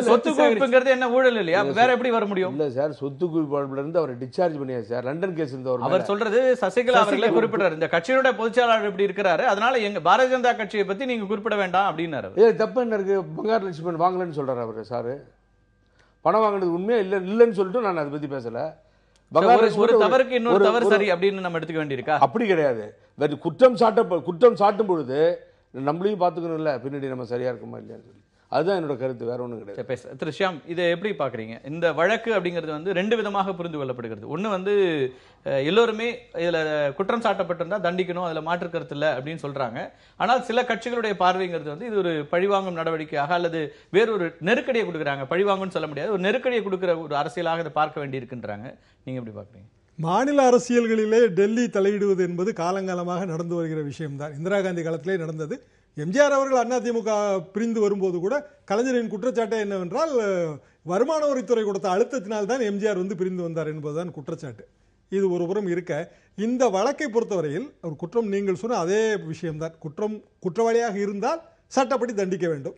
சொத்து குவிப்புங்கிறது என்ன ஊழல் இல்லையா? வேற எப்படி வர முடியும்? இல்ல சார், சொத்து குவிப்புல இருந்து அவர் டிஸ்சார்ஜ் பண்ணியாரு சார். லண்டன் கேஸ் இருந்தவர். அவர் சொல்றது சசிகலா அவர்களை குறிப்பிட்டாரு. இந்த கட்சியோட பொதுச்செயலாளர் இப்படி இருக்கிறாரு, அதனால எங்க பாரதிய ஜனதா கட்சியை பத்தி நீங்க குறிப்பிட வேண்டாம் அப்படின்னாரு. தப்பு என்ன இருக்கு? பங்கார் லட்சுமணன் வாங்கலன்னு சொல்றாரு அவரு. சாரு பணம் வாங்கினது உண்மையா இல்லன்னு சொல்லிட்டு நான் அதை பத்தி பேசல. ஒரு தவறுக்கு இன்னொரு தவறு சரி அப்படின்னு நம்ம எடுத்துக்க வேண்டியிருக்கா? அப்படி கிடையாது. குற்றம் சாட்டும் பொழுது நம்மளையும் பார்த்துக்கணும் இல்ல, பின்னாடி நம்ம சரியா இருக்குமா இல்லையான்னு சொல்லி அதுதான் என்னோட கருத்து, வேற ஒன்றும் கிடையாது. திரு ஷியாம், இதை எப்படி பார்க்குறீங்க? இந்த வழக்கு அப்படிங்கிறது வந்து ரெண்டு விதமாக புரிந்து கொள்ளப்படுகிறது. ஒன்று வந்து எல்லோருமே இதில் குற்றம் சாட்டப்பட்டிருந்தா தண்டிக்கணும், அதில் மாற்று கருத்து இல்லை அப்படின்னு சொல்கிறாங்க. ஆனால் சில கட்சிகளுடைய பார்வைங்கிறது வந்து இது ஒரு பழிவாங்கும் நடவடிக்கையாக அல்லது வேறொரு நெருக்கடியை கொடுக்குறாங்க. பழிவாங்கும்னு சொல்ல முடியாது, ஒரு நெருக்கடியை கொடுக்குற ஒரு அரசியலாக இதை பார்க்க வேண்டியிருக்குன்றாங்க. நீங்கள் எப்படி பார்க்குறீங்க? மாநில அரசியல்களிலே டெல்லி தலையிடுவது என்பது காலங்காலமாக நடந்து வருகிற விஷயம்தான். இந்திரா காந்தி காலத்திலே நடந்தது. எம்ஜிஆர் அவர்கள் அதிமுக பிரிந்து வரும்போது கூட கலைஞரின் குற்றச்சாட்டு என்னவென்றால் வருமான வரித்துறை கொடுத்த அழுத்தத்தினால்தான் எம்ஜிஆர் பிரிந்து வந்தார் என்பதுதான் குற்றச்சாட்டு. இது ஒரு புறம் இருக்க, இந்த வழக்கை பொறுத்தவரையில் ஒரு குற்றம் நீங்கள் சொன்ன அதே விஷயம்தான். குற்றவாளியாக இருந்தால் சட்டப்படி தண்டிக்க வேண்டும்,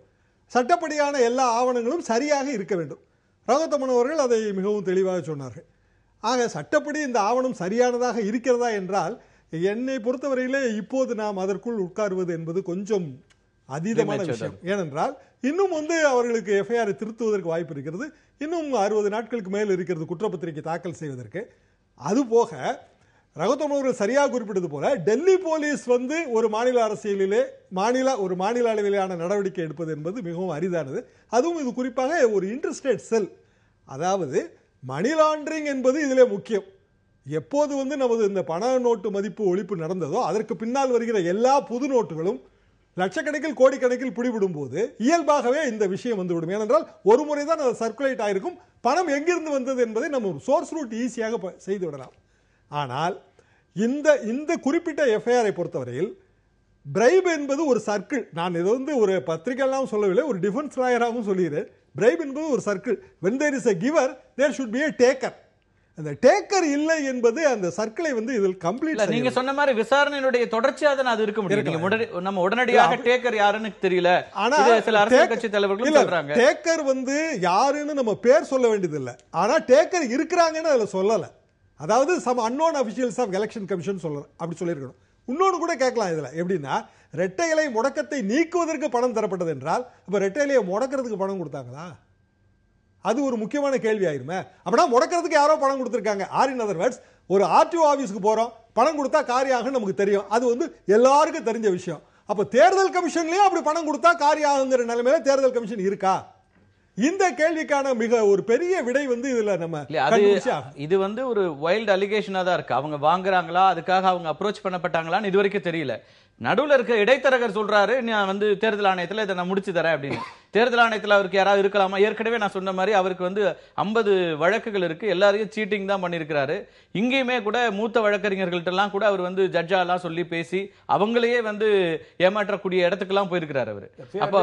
சட்டப்படியான எல்லா ஆவணங்களும் சரியாக இருக்க வேண்டும். ராகவத்தம்மன் அவர்கள் அதை மிகவும் தெளிவாக சொன்னார்கள். ஆக சட்டப்படி இந்த ஆவணம் சரியானதாக இருக்கிறதா என்றால் என்னை பொறுத்தவரையிலே இப்போது நாம் அதற்குள் உட்காருவது என்பது கொஞ்சம் அதீதமான விஷயம். ஏனென்றால் இன்னும் அவர்களுக்கு எஃப்ஐஆரை திருத்துவதற்கு வாய்ப்பு இருக்கிறது. இன்னும் 60 நாட்களுக்கு மேல் இருக்கிறது குற்றப்பத்திரிகை தாக்கல் செய்வதற்கு. அதுபோக ரகுத்தமன் அவர்கள் சரியாக குறிப்பிட்டது போல டெல்லி போலீஸ் ஒரு மாநில அரசியலிலே ஒரு மாநில அளவிலான நடவடிக்கை எடுப்பது என்பது மிகவும் அரிதானது. அதுவும் இது குறிப்பாக ஒரு இன்டர்ஸ்டேட் செல், அதாவது மணி லாண்டரிங் என்பது இதிலே முக்கியம். எப்போது நமது இந்த பண நோட்டு மதிப்பு ஒழிப்பு நடந்ததோ அதற்கு பின்னால் வருகிற எல்லா புது நோட்டுகளும் லட்சக்கணக்கில் கோடிக்கணக்கில் பிடிபடும் போது இயல்பாகவே இந்த விஷயம் வந்துவிடும். ஏனென்றால் ஒரு முறை தான் அது சர்க்குலேட் ஆயிருக்கும். பணம் எங்கிருந்து வந்தது என்பதை நம்ம சோர்ஸ் ரூட் ஈஸியாக செய்து விடலாம். ஆனால் இந்த குறிப்பிட்ட எஃப்ஐஆரை பொறுத்தவரையில் பிரைப் என்பது ஒரு சர்க்கிள். நான் இது ஒரு பத்திரிகையெல்லாம் சொல்லவில்லை, ஒரு டிஃபென்ஸ் லாயராகவும் சொல்லுகிறேன். பிரைப் என்பது ஒரு circle. when there is a giver there should be a taker. அந்த டேக்கர் இல்லை என்பது அந்த சர்க்கிளை இதில் கம்ப்ளீட். நீங்க சொன்ன மாதிரி விசாரணையினுடைய தொடர்ச்சியா தான் அது இருக்க முடியும். நம்ம உடனடியாக டேக்கர் யாருன்னு தெரியல. ஆனா சில அரசியல் கட்சி தலைவர்கள் சொல்றாங்க டேக்கர் யாருன்னு நம்ம பேர் சொல்ல வேண்டியது இல்லை. ஆனா டேக்கர் இருக்கிறாங்கன்னு அதுல சொல்லல. அதாவது some unknown officials of Election Commission சொல்லலாம், அப்படி சொல்லியிருக்கணும். இன்னொன்று கூட கேட்கலாம் இதுல, எப்படின்னா ரெட்டை இலை முடக்கத்தை நீக்குவதற்கு பணம் தரப்பட்டது என்றால் அப்ப ரெட்டை இலையை முடக்கிறதுக்கு பணம் கொடுத்தாங்களா? அது ஒரு முக்கியமான கேள்வி ஆயிருமே. அப்படின்னா முடக்கிறதுக்கு யாரோ பணம் கொடுத்திருக்காங்க. ஆர் இன் அதர் வேர்ட்ஸ், ஒரு ஆர்டிஓ ஆபீஸ்க்கு போறோம், பணம் கொடுத்தா காரியம் நமக்கு தெரியும், அது எல்லாருக்கும் தெரிஞ்ச விஷயம். அப்ப தேர்தல் கமிஷன்லயும் அப்படி பணம் கொடுத்தா காரியாகுங்கிற நிலைமையில தேர்தல் கமிஷன் இருக்கா? இந்த கேள்விக்கான மிக ஒரு பெரிய விடை இதுல நம்ம இது ஒரு வைல்ட் அலிகேஷனா தான் இருக்கு. அவங்க வாங்குறாங்களா, அதுக்காக அவங்க அப்ரோச் பண்ணப்பட்டாங்களான்னு இது வரைக்கும் தெரியல. நடுவில் இருக்க இடைத்தரகர் சொல்றாரு, நான் தேர்தல் ஆணையத்தில் இதை நான் முடிச்சு தரேன் அப்படின்னு. தேர்தல் ஆணையத்தில் அவருக்கு யாராவது இருக்கலாமா? ஏற்கனவே நான் சொன்ன மாதிரி அவருக்கு 50 வழக்குகள் இருக்கு, எல்லாரையும் சீட்டிங் தான் பண்ணியிருக்கிறாரு. இங்கேயுமே கூட மூத்த வழக்கறிஞர்கள்ட்ட எல்லாம் கூட அவர் ஜட்ஜா எல்லாம் சொல்லி பேசி அவங்களையே ஏமாற்றக்கூடிய இடத்துக்கெல்லாம் போயிருக்கிறார் அவரு. அப்போ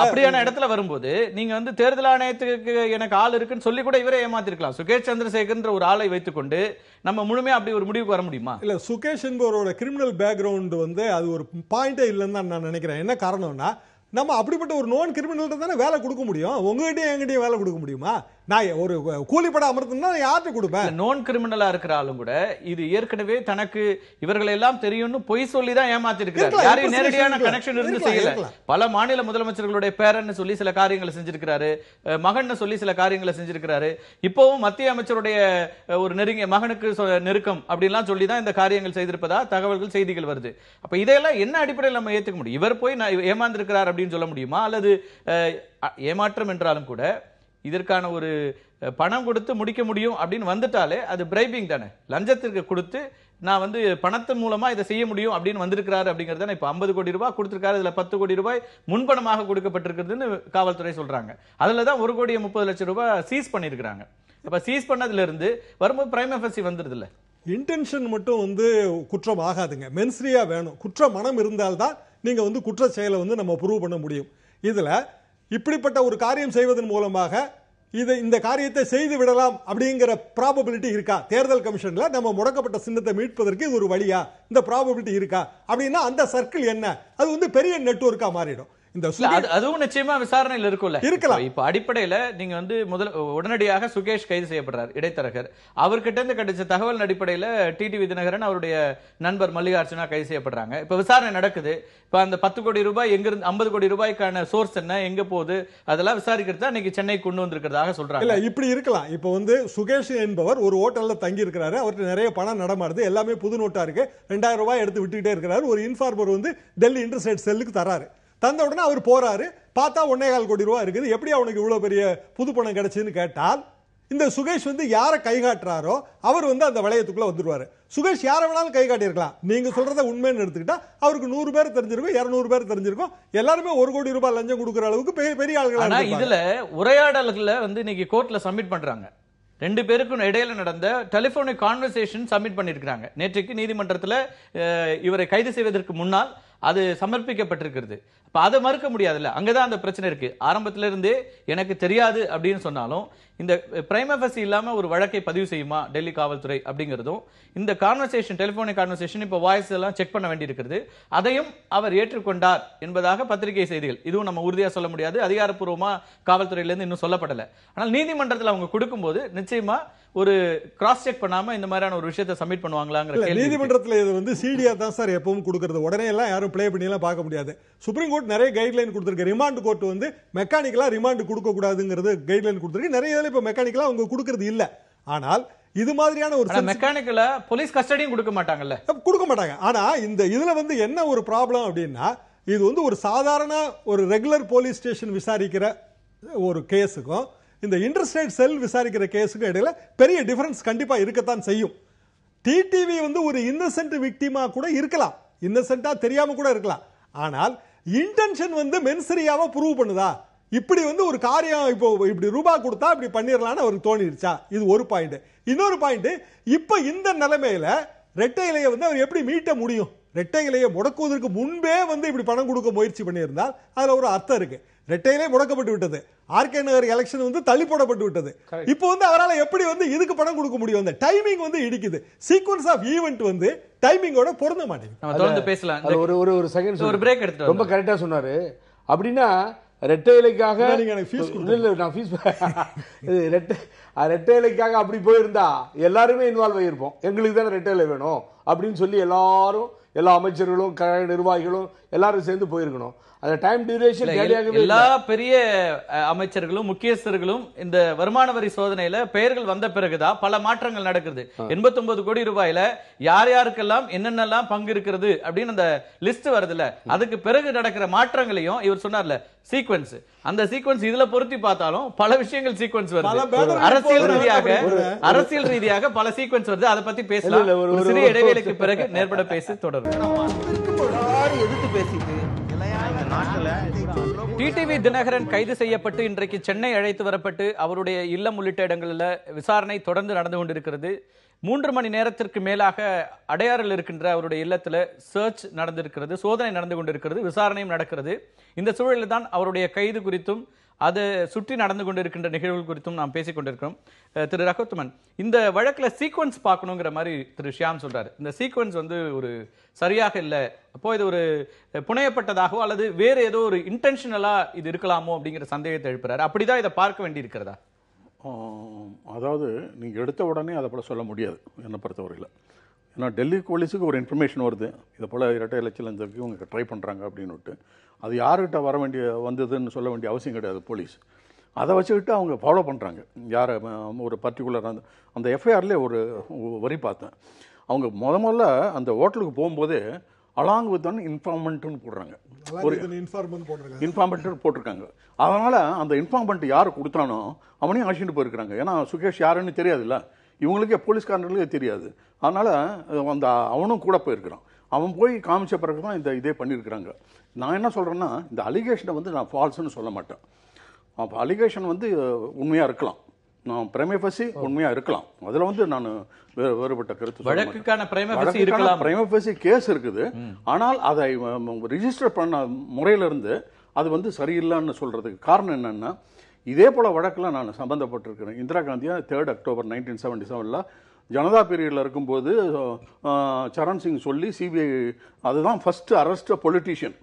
அப்படியான இடத்துல வரும்போது நீங்க தேர்தல் ஆணையத்துக்கு எனக்கு ஆள் இருக்குன்னு சொல்லி கூட இவரே ஏமாத்திருக்கலாம். சுகேஷ் சந்திரசேகர் ஒரு ஆளை வைத்துக்கொண்டு நம்ம முழுமையா அப்படி ஒரு முடிவுக்கு வர முடியுமா? இல்ல, சுகேஷ் என்பவரோட கிரிமினல் பேக்ரவுண்ட் அது ஒரு பாயிண்டே இல்லைன்னு தான் நான் நினைக்கிறேன். என்ன காரணம்னா, நம்ம அப்படிப்பட்ட ஒரு நோன் கிரிமினல் தானே வேலை கொடுக்க முடியும். உங்ககிட்டயும் என்கிட்டயும் வேலை கொடுக்க முடியுமா? நான் ஒரு கூலிப்பட அமர்த்தினா யார்கிட்ட கொடுப்பேன்? நோன் கிரிமினலா இருக்கிற ஆளும் கூட இது ஏற்கனவே தனக்கு இவர்கள் எல்லாம் தெரியும்னு பொய் சொல்லி தான் ஏமாத்திருக்கிறார். யாரையும் நேரடியான கனெக்ஷன் இருந்து செய்யல. பல மாநில முதலமைச்சர்களுடைய பேரன்னு சொல்லி சில காரியங்களை செஞ்சிருக்கிறாரு, மகன் சொல்லி சில காரியங்களை செஞ்சிருக்கிறாரு. இப்பவும் மத்திய அமைச்சருடைய ஒரு நெருங்கிய மகனுக்கு நெருக்கம் அப்படின்லாம் சொல்லி தான் இந்த காரியங்கள் செய்திருப்பதா தகவல்கள் செய்திகள் வருது. அப்ப இதெல்லாம் என்ன அடிப்படையில் நம்ம ஏத்துக்க முடியும்? இவர் போய் ஏமாந்திருக்கிறார் அப்படின்னு சொல்ல முடியுமா? அல்லது ஏமாற்றம் என்றாலும் கூட இதற்கான ஒரு பணம் கொடுத்து முடிக்க முடியும் அப்படின்னு வந்துட்டாலே அது பிரைபிங் தானே. லஞ்சத்திற்கு கொடுத்து நான் பணத்தின் மூலமா இதை செய்ய முடியும் அப்படின்னு வந்திருக்கிறாரு அப்படிங்கறது. இப்ப 50 கோடி ரூபாய் கொடுத்திருக்காரு, இதுல 10 கோடி ரூபாய் முன்பணமாக கொடுக்கப்பட்டிருக்குதுன்னு காவல்துறை சொல்றாங்க. அதுலதான் 1,30,00,000 ரூபாய் சீஸ் பண்ணிருக்காங்க. அப்ப சீஸ் பண்ணதுல இருந்து வரும்போது பிரைம் எஃப்எஸ்சி வந்துருது இல்ல. இன்டென்ஷன் மட்டும் குற்றம் ஆகாதுங்க, மென்ஸ்ரியா வேணும். குற்ற மனம் இருந்தால்தான் நீங்க குற்ற செயலை நம்ம ப்ரூவ் பண்ண முடியும். இதுல இப்படிப்பட்ட ஒரு காரியம் செய்வதன் மூலமாக இந்த காரியத்தை செய்து விடலாம் அப்படிங்கிற ப்ராபபிலிட்டி இருக்கா? தேர்தல் கமிஷன்ல நம்ம முடக்கப்பட்ட சின்னத்தை மீட்பதற்கு இது ஒரு வழியா? இந்த ப்ராபபிலிட்டி இருக்கா? அப்படின்னா அந்த சர்க்கிள் என்ன? அது பெரிய நெட்வொர்க்கா மாறிடும். அதுவும் நிச்சயமா விசாரணையில் இருக்கும்ல. இருக்கலாம். இப்ப அடிப்படையில நீங்க உடனடியாக சுகேஷ் கைது செய்யப்படுறார், இடைத்தரகர். அவர்கிட்ட இருந்து கிடைச்ச தகவல் அடிப்படையில டிடிவி தினகரன் அவருடைய நண்பர் மல்லிகார்ஜுனா கைது செய்யப்படுறாங்க. இப்ப விசாரணை நடக்குது. இப்ப அந்த 10 கோடி ரூபாய் எங்கிருந்து 50 கோடி ரூபாய்க்கான சோர்ஸ் என்ன, எங்க போகுது, அதெல்லாம் விசாரிக்கிறதா இன்னைக்கு சென்னை கொண்டு வந்திருக்கிறதாக சொல்றாங்க. இல்ல, இப்படி இருக்கலாம். இப்ப சுகேஷ் என்பவர் ஒரு ஹோட்டல்ல தங்கி இருக்கிறாரு, அவருக்கு நிறைய பணம் நடமாடுது, எல்லாமே புது நோட்டா இருக்கு, 2000 ரூபாய் எடுத்து விட்டுக்கிட்டே இருக்கிறாரு. ஒரு இன்ஃபார்மர் டெல்லி இன்டர்ஸ்டேட் செல்லுக்கு தராரு. தந்த உடனே அவர் போறாரு, பார்த்தா 1.25 கோடி ரூபாய் இருக்குது. எப்படி அவனுக்கு இவ்வளவு பெரிய புது பணம் கிடைச்சதுன்னு கேட்டால், இந்த சுகேஷ் வந்து யாரை கை காட்டுறாரோ அவர் வந்து அந்த வளையத்துக்குள்ள வந்துருவாரு. சுகேஷ் யாரை வேணாலும் கை காட்டியிருக்கலாம். நீங்க சொல்றத உண்மைன்னு எடுத்துக்கிட்டா அவருக்கு 100 பேர் தெரிஞ்சிருக்கும், 200 பேர் தெரிஞ்சிருக்கும். எல்லாருமே 1 கோடி ரூபாய் லஞ்சம் கொடுக்குற அளவுக்கு பெரிய ஆளுகள். ஆனா இதுல உரையாடல்களை வந்து இன்னைக்கு கோர்ட்ல சப்மிட் பண்றாங்க. 2 பேருக்கும் இடையில நடந்த டெலிபோனிக் கான்வர்சேஷன் சப்மிட் பண்ணிருக்காங்க. நேற்றைக்கு நீதிமன்றத்தில் இவரை கைது செய்வதற்கு முன்னால் அது சமர்ப்பிக்கப்பட்டிருக்கிறது. அப்ப அதை மறுக்க முடியாதுல்ல. அங்கதான் அந்த பிரச்சனை இருக்கு. ஆரம்பத்தில இருந்தே எனக்கு தெரியாது அப்படின்னு சொன்னாலும் இந்த பிரைமா ஃபேசி இல்லாம ஒரு வழக்கை பதிவு செய்யுமா டெல்லி காவல்துறை அப்படிங்கிறதும், இந்த கான்வர்சேஷன் டெலிபோனிக் கான்வர்சேஷன் இப்ப வாய்ஸ் எல்லாம் செக் பண்ண வேண்டியிருக்கிறது. அதையும் அவர் ஏற்றுக்கொண்டார் என்பதாக பத்திரிகை செய்திகள். இதுவும் நம்ம உறுதியா சொல்ல முடியாது, அதிகாரப்பூர்வமா காவல்துறையிலிருந்து இன்னும் சொல்லப்படல. ஆனால் நீதிமன்றத்தில் அவங்க கொடுக்கும்போது நிச்சயமா ஒரு கிராஸ் செக் பண்ணாம இந்த மாதிரியான ஒரு விஷயத்தை சப்மிட் பண்ணுவாங்களாங்கிற கேள்வி. நீதிமன்றத்தில் இது வந்து சிடியா தான் சார் எப்பவும் கொடுக்கிறது. உடனே எல்லாம் யாரும் ப்ளே பண்ணி எல்லாம் பார்க்க முடியாது. சுப்ரீம் கோர்ட் நிறைய கைட்லைன் கொடுத்திருக்கு. ரிமாண்ட் கோர்ட் வந்து மெக்கானிக்கலா ரிமாண்ட் கொடுக்க கூடாதுங்கிறது கைட்லைன் கொடுத்திருக்கு. நிறைய இப்ப மெக்கானிக்கலா அவங்க கொடுக்கிறது இல்ல. ஆனால் இது மாதிரியான ஒரு மெக்கானிக்கலா போலீஸ் கஸ்டடியும் கொடுக்க மாட்டாங்கல்ல, கொடுக்க மாட்டாங்க. ஆனா இந்த இதுல வந்து என்ன ஒரு ப்ராப்ளம் அப்படின்னா, இது வந்து ஒரு சாதாரண ஒரு ரெகுலர் போலீஸ் ஸ்டேஷன் விசாரிக்கிற ஒரு கேஸுக்கும் இந்த இன்டர்ஸ்டேட் செல் விசாரிக்கிற கேஸுக்கும் இடையில பெரிய டிஃபரன்ஸ் கண்டிப்பா இருக்கத்தான் செய்யும். டிடிவி வந்து ஒரு இன்னசென்ட் விக்டிமா கூட இருக்கலாம், இன்னசென்ட்டா தெரியாம கூட இருக்கலாம். ஆனால் இன்டென்ஷன் வந்து மென்சரியாவா ப்ரூவ் பண்ணுதா? இப்படி வந்து ஒரு காரியம் இப்போ இப்படி ரூபாய் கொடுத்தா இப்படி பண்ணிடலாம்னு அவருக்கு தோணிடுச்சா? இது ஒரு பாயிண்ட். இன்னொரு பாயிண்ட், இப்ப இந்த நிலைமையில ரெட்டை இலையை வந்து அவர் எப்படி மீட்ட முடியும்? ரெட்டை இலையை முடக்குவதற்கு முன்பே வந்து இப்படி பணம் கொடுக்க முயற்சி பண்ணியிருந்தால் அதுல ஒரு அர்த்தம் இருக்கு. ரெட்டை இலை முடக்கப்பட்டு விட்டது, ஆர்கே நகர் எலெக்ஷன் வந்து தள்ளி போடப்பட்டு விட்டது. இப்போ வந்து அவரால் எப்படி வந்து இதுக்கு பணம் கொடுக்க முடியும்? அந்த டைமிங் வந்து இடிக்குது. சீக்வென்ஸ் ஆஃப் ஈவென்ட் வந்து டைமிங்கோட பொருந்த மாட்டேங்குது. நம்ம தொடர்ந்து பேசலாம். ஒரு செகண்ட் ஒரு பிரேக் எடுத்து ரொம்ப கரெக்டா சொன்னாரு. அப்படின்னா ரெட்டை இலைக்காக ரெட்டை இலைக்காக அப்படி போயிருந்தா எல்லாருமே இன்வால்வ் ஆகியிருப்போம். எங்களுக்கு தானே ரெட்டை இலை வேணும் அப்படின்னு சொல்லி எல்லாரும், எல்லா அமைச்சர்களும் நிர்வாகிகளும் எல்லாரும் சேர்ந்து போயிருக்கணும். அந்த டைம் டியூரேஷன் எல்லா பெரிய அமைச்சர்களும் முக்கியஸ்தர்களும் இந்த வருமான வரி சோதனையில பெயர்கள் வந்த பிறகுதான் பல மாற்றங்கள் நடக்குது. 89 கோடி ரூபாயில யார் யாருக்கெல்லாம் என்னென்னலாம் பங்கு இருக்கிறது அப்படின்னு அந்த லிஸ்ட் வருதுல்ல, அதுக்கு பிறகு நடக்கிற மாற்றங்களையும் இவர் சொன்னார்ல சீக்வென்ஸ், அந்த சீக்வென்ஸ் இதுல பொருத்தி பார்த்தாலும் பல விஷயங்கள் சீக்வென்ஸ் வருது. அரசியல் ரீதியாக பல சீக்வென்ஸ் வருது. அதை பத்தி பேசலாம். ஒரு சிறிய இடைவேளைக்கு பிறகு நேர்பட பேசி தொடரும். எதிர்த்து பேசிட்டு டிடிவி தினகரன் கைது செய்யப்பட்டு இன்றைக்கு சென்னை அழைத்து வரப்பட்டு அவருடைய இல்லம் உள்ளிட்ட இடங்களில் விசாரணை தொடர்ந்து நடந்து கொண்டிருக்கிறது. 3 மணி நேரத்திற்கு மேலாக அடையாறில் இருக்கின்ற அவருடைய இல்லத்தில் சர்ச் நடந்திருக்கிறது, சோதனை நடந்து கொண்டிருக்கிறது, விசாரணையும் நடக்கிறது. இந்த சூழலில் தான் அவருடைய கைது குறித்தும் அதை சுற்றி நடந்து கொண்டிருக்கின்ற நிகழ்வுகள் குறித்தும் நாம் பேசிக் கொண்டிருக்கிறோம். திரு ரகோத்தமன், இந்த வழக்கில் சீக்வன்ஸ் பார்க்கணுங்கிற மாதிரி திரு ஷியாம் சொல்றாரு. இந்த சீக்வன்ஸ் வந்து ஒரு சரியாக இல்லை, அப்போ இது ஒரு புனையப்பட்டதாகவோ அல்லது வேறு ஏதோ ஒரு இன்டென்ஷனலா இது இருக்கலாமோ அப்படிங்கிற சந்தேகத்தை எழுப்புறாரு. அப்படிதான் இதை பார்க்க வேண்டி இருக்கிறதா? அதாவது நீங்கள் எடுத்த உடனே அதை போல் சொல்ல முடியாது என்னை பொறுத்தவரையில். ஏன்னா டெல்லி போலீஸுக்கு ஒரு இன்ஃபர்மேஷன் வருது, இதை போல் இரட்டை இலச்சிலஞ்சருக்கு இவங்க ட்ரை பண்ணுறாங்க அப்படின்னுட்டு. அது யார்கிட்ட வந்ததுன்னு சொல்ல வேண்டிய அவசியம் கிடையாது போலீஸ். அதை வச்சுக்கிட்டு அவங்க ஃபாலோ பண்ணுறாங்க. யாரை ஒரு பர்டிகுலர் அந்த எஃப்ஐஆர்லேயே ஒரு வரி பார்த்தேன். அவங்க முதல்ல அந்த ஹோட்டலுக்கு போகும்போதே அலாங் வித் இன்ஃபார்மெண்ட்னு போடுறாங்க, ஒரு இன்ஃபார்மெண்ட் போட்டிருக்காங்க. அதனால் அந்த இன்ஃபார்மெண்ட் யார் கொடுத்தானோ அவனையும் அழைச்சிட்டு போயிருக்கிறாங்க. ஏன்னா சுகேஷ் யாருன்னு தெரியாதுல்ல, இவங்களுக்கே போலீஸ்காரங்களுக்கே தெரியாது. அதனால் அந்த அவனும் கூட போயிருக்கிறான். அவன் போய் காமிச்ச பிறகு தான் இதே பண்ணியிருக்கிறாங்க. நான் என்ன சொல்கிறேன்னா, இந்த அலிகேஷனை வந்து நான் ஃபால்ஸ்ன்னு சொல்ல மாட்டேன். அப்போ அலிகேஷன் வந்து உண்மையாக இருக்கலாம், நான் பிரைமா ஃபேசி உண்மையாக இருக்கலாம். அதில் வந்து நான் வேறுபட்ட கருத்து பிரைமா ஃபேசி கேஸ் இருக்குது. ஆனால் அதை ரிஜிஸ்டர் பண்ண முறையிலிருந்து அது வந்து சரியில்லைன்னு சொல்கிறதுக்கு காரணம் என்னென்னா, இதே போல் வழக்கில் நான் சம்மந்தப்பட்டிருக்கிறேன். இந்திரா காந்தியா 3 அக்டோபர் 1977 ஜனதா பீரியடில் இருக்கும்போது சரண் சிங் சொல்லி சிபிஐ அதுதான் ஃபஸ்ட்டு அரெஸ்ட் பொலிட்டீஷியன்.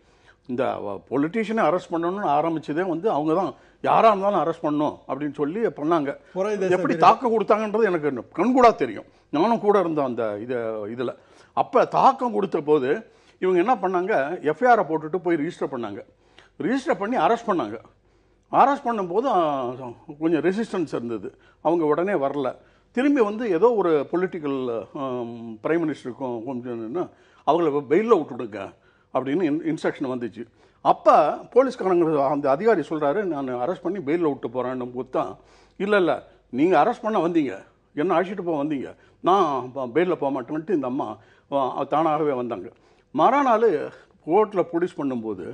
இந்த பொலிட்டீஷியனை அரெஸ்ட் பண்ணணும்னு ஆரம்பிச்சதே வந்து அவங்க தான், யாராக இருந்தாலும் அரெஸ்ட் பண்ணணும் அப்படின்னு சொல்லி பண்ணாங்க. எப்படி தாக்கம் கொடுத்தாங்கன்றது எனக்கு கண்கூடா தெரியும், நானும் கூட இருந்தேன் அந்த இதில். அப்போ தாக்கம் கொடுத்த போது இவங்க என்ன பண்ணாங்க, எஃப்ஐஆரை போட்டுட்டு போய் ரிஜிஸ்டர் பண்ணாங்க. ரிஜிஸ்டர் பண்ணி அரெஸ்ட் பண்ணாங்க. அரெஸ்ட் பண்ணும்போது கொஞ்சம் ரெசிஸ்டன்ஸ் இருந்தது, அவங்க உடனே வரல. திரும்பி வந்து ஏதோ ஒரு பொலிட்டிக்கல் பிரைம் மினிஸ்டருக்கும் கொஞ்சம் அவங்கள பெயிலில் விட்டுடுங்க அப்படின்னு இன்ஸ்ட்ரக்ஷன் வந்துச்சு. அப்போ போலீஸ்காரங்க அந்த அதிகாரி சொல்கிறாரு, நான் அரெஸ்ட் பண்ணி பெயிலில் விட்டு போகிறேன்னு போத்தான், இல்லை நீங்கள் அரெஸ்ட் பண்ண வந்தீங்க, என்ன அழைச்சிட்டு போக வந்தீங்க, நான் பெயிலில் போக மாட்டேன்ட்டு இந்த அம்மா தானாகவே வந்தாங்க. மறுநாள் கோர்ட்டில் ப்ரொடியூஸ் பண்ணும்போது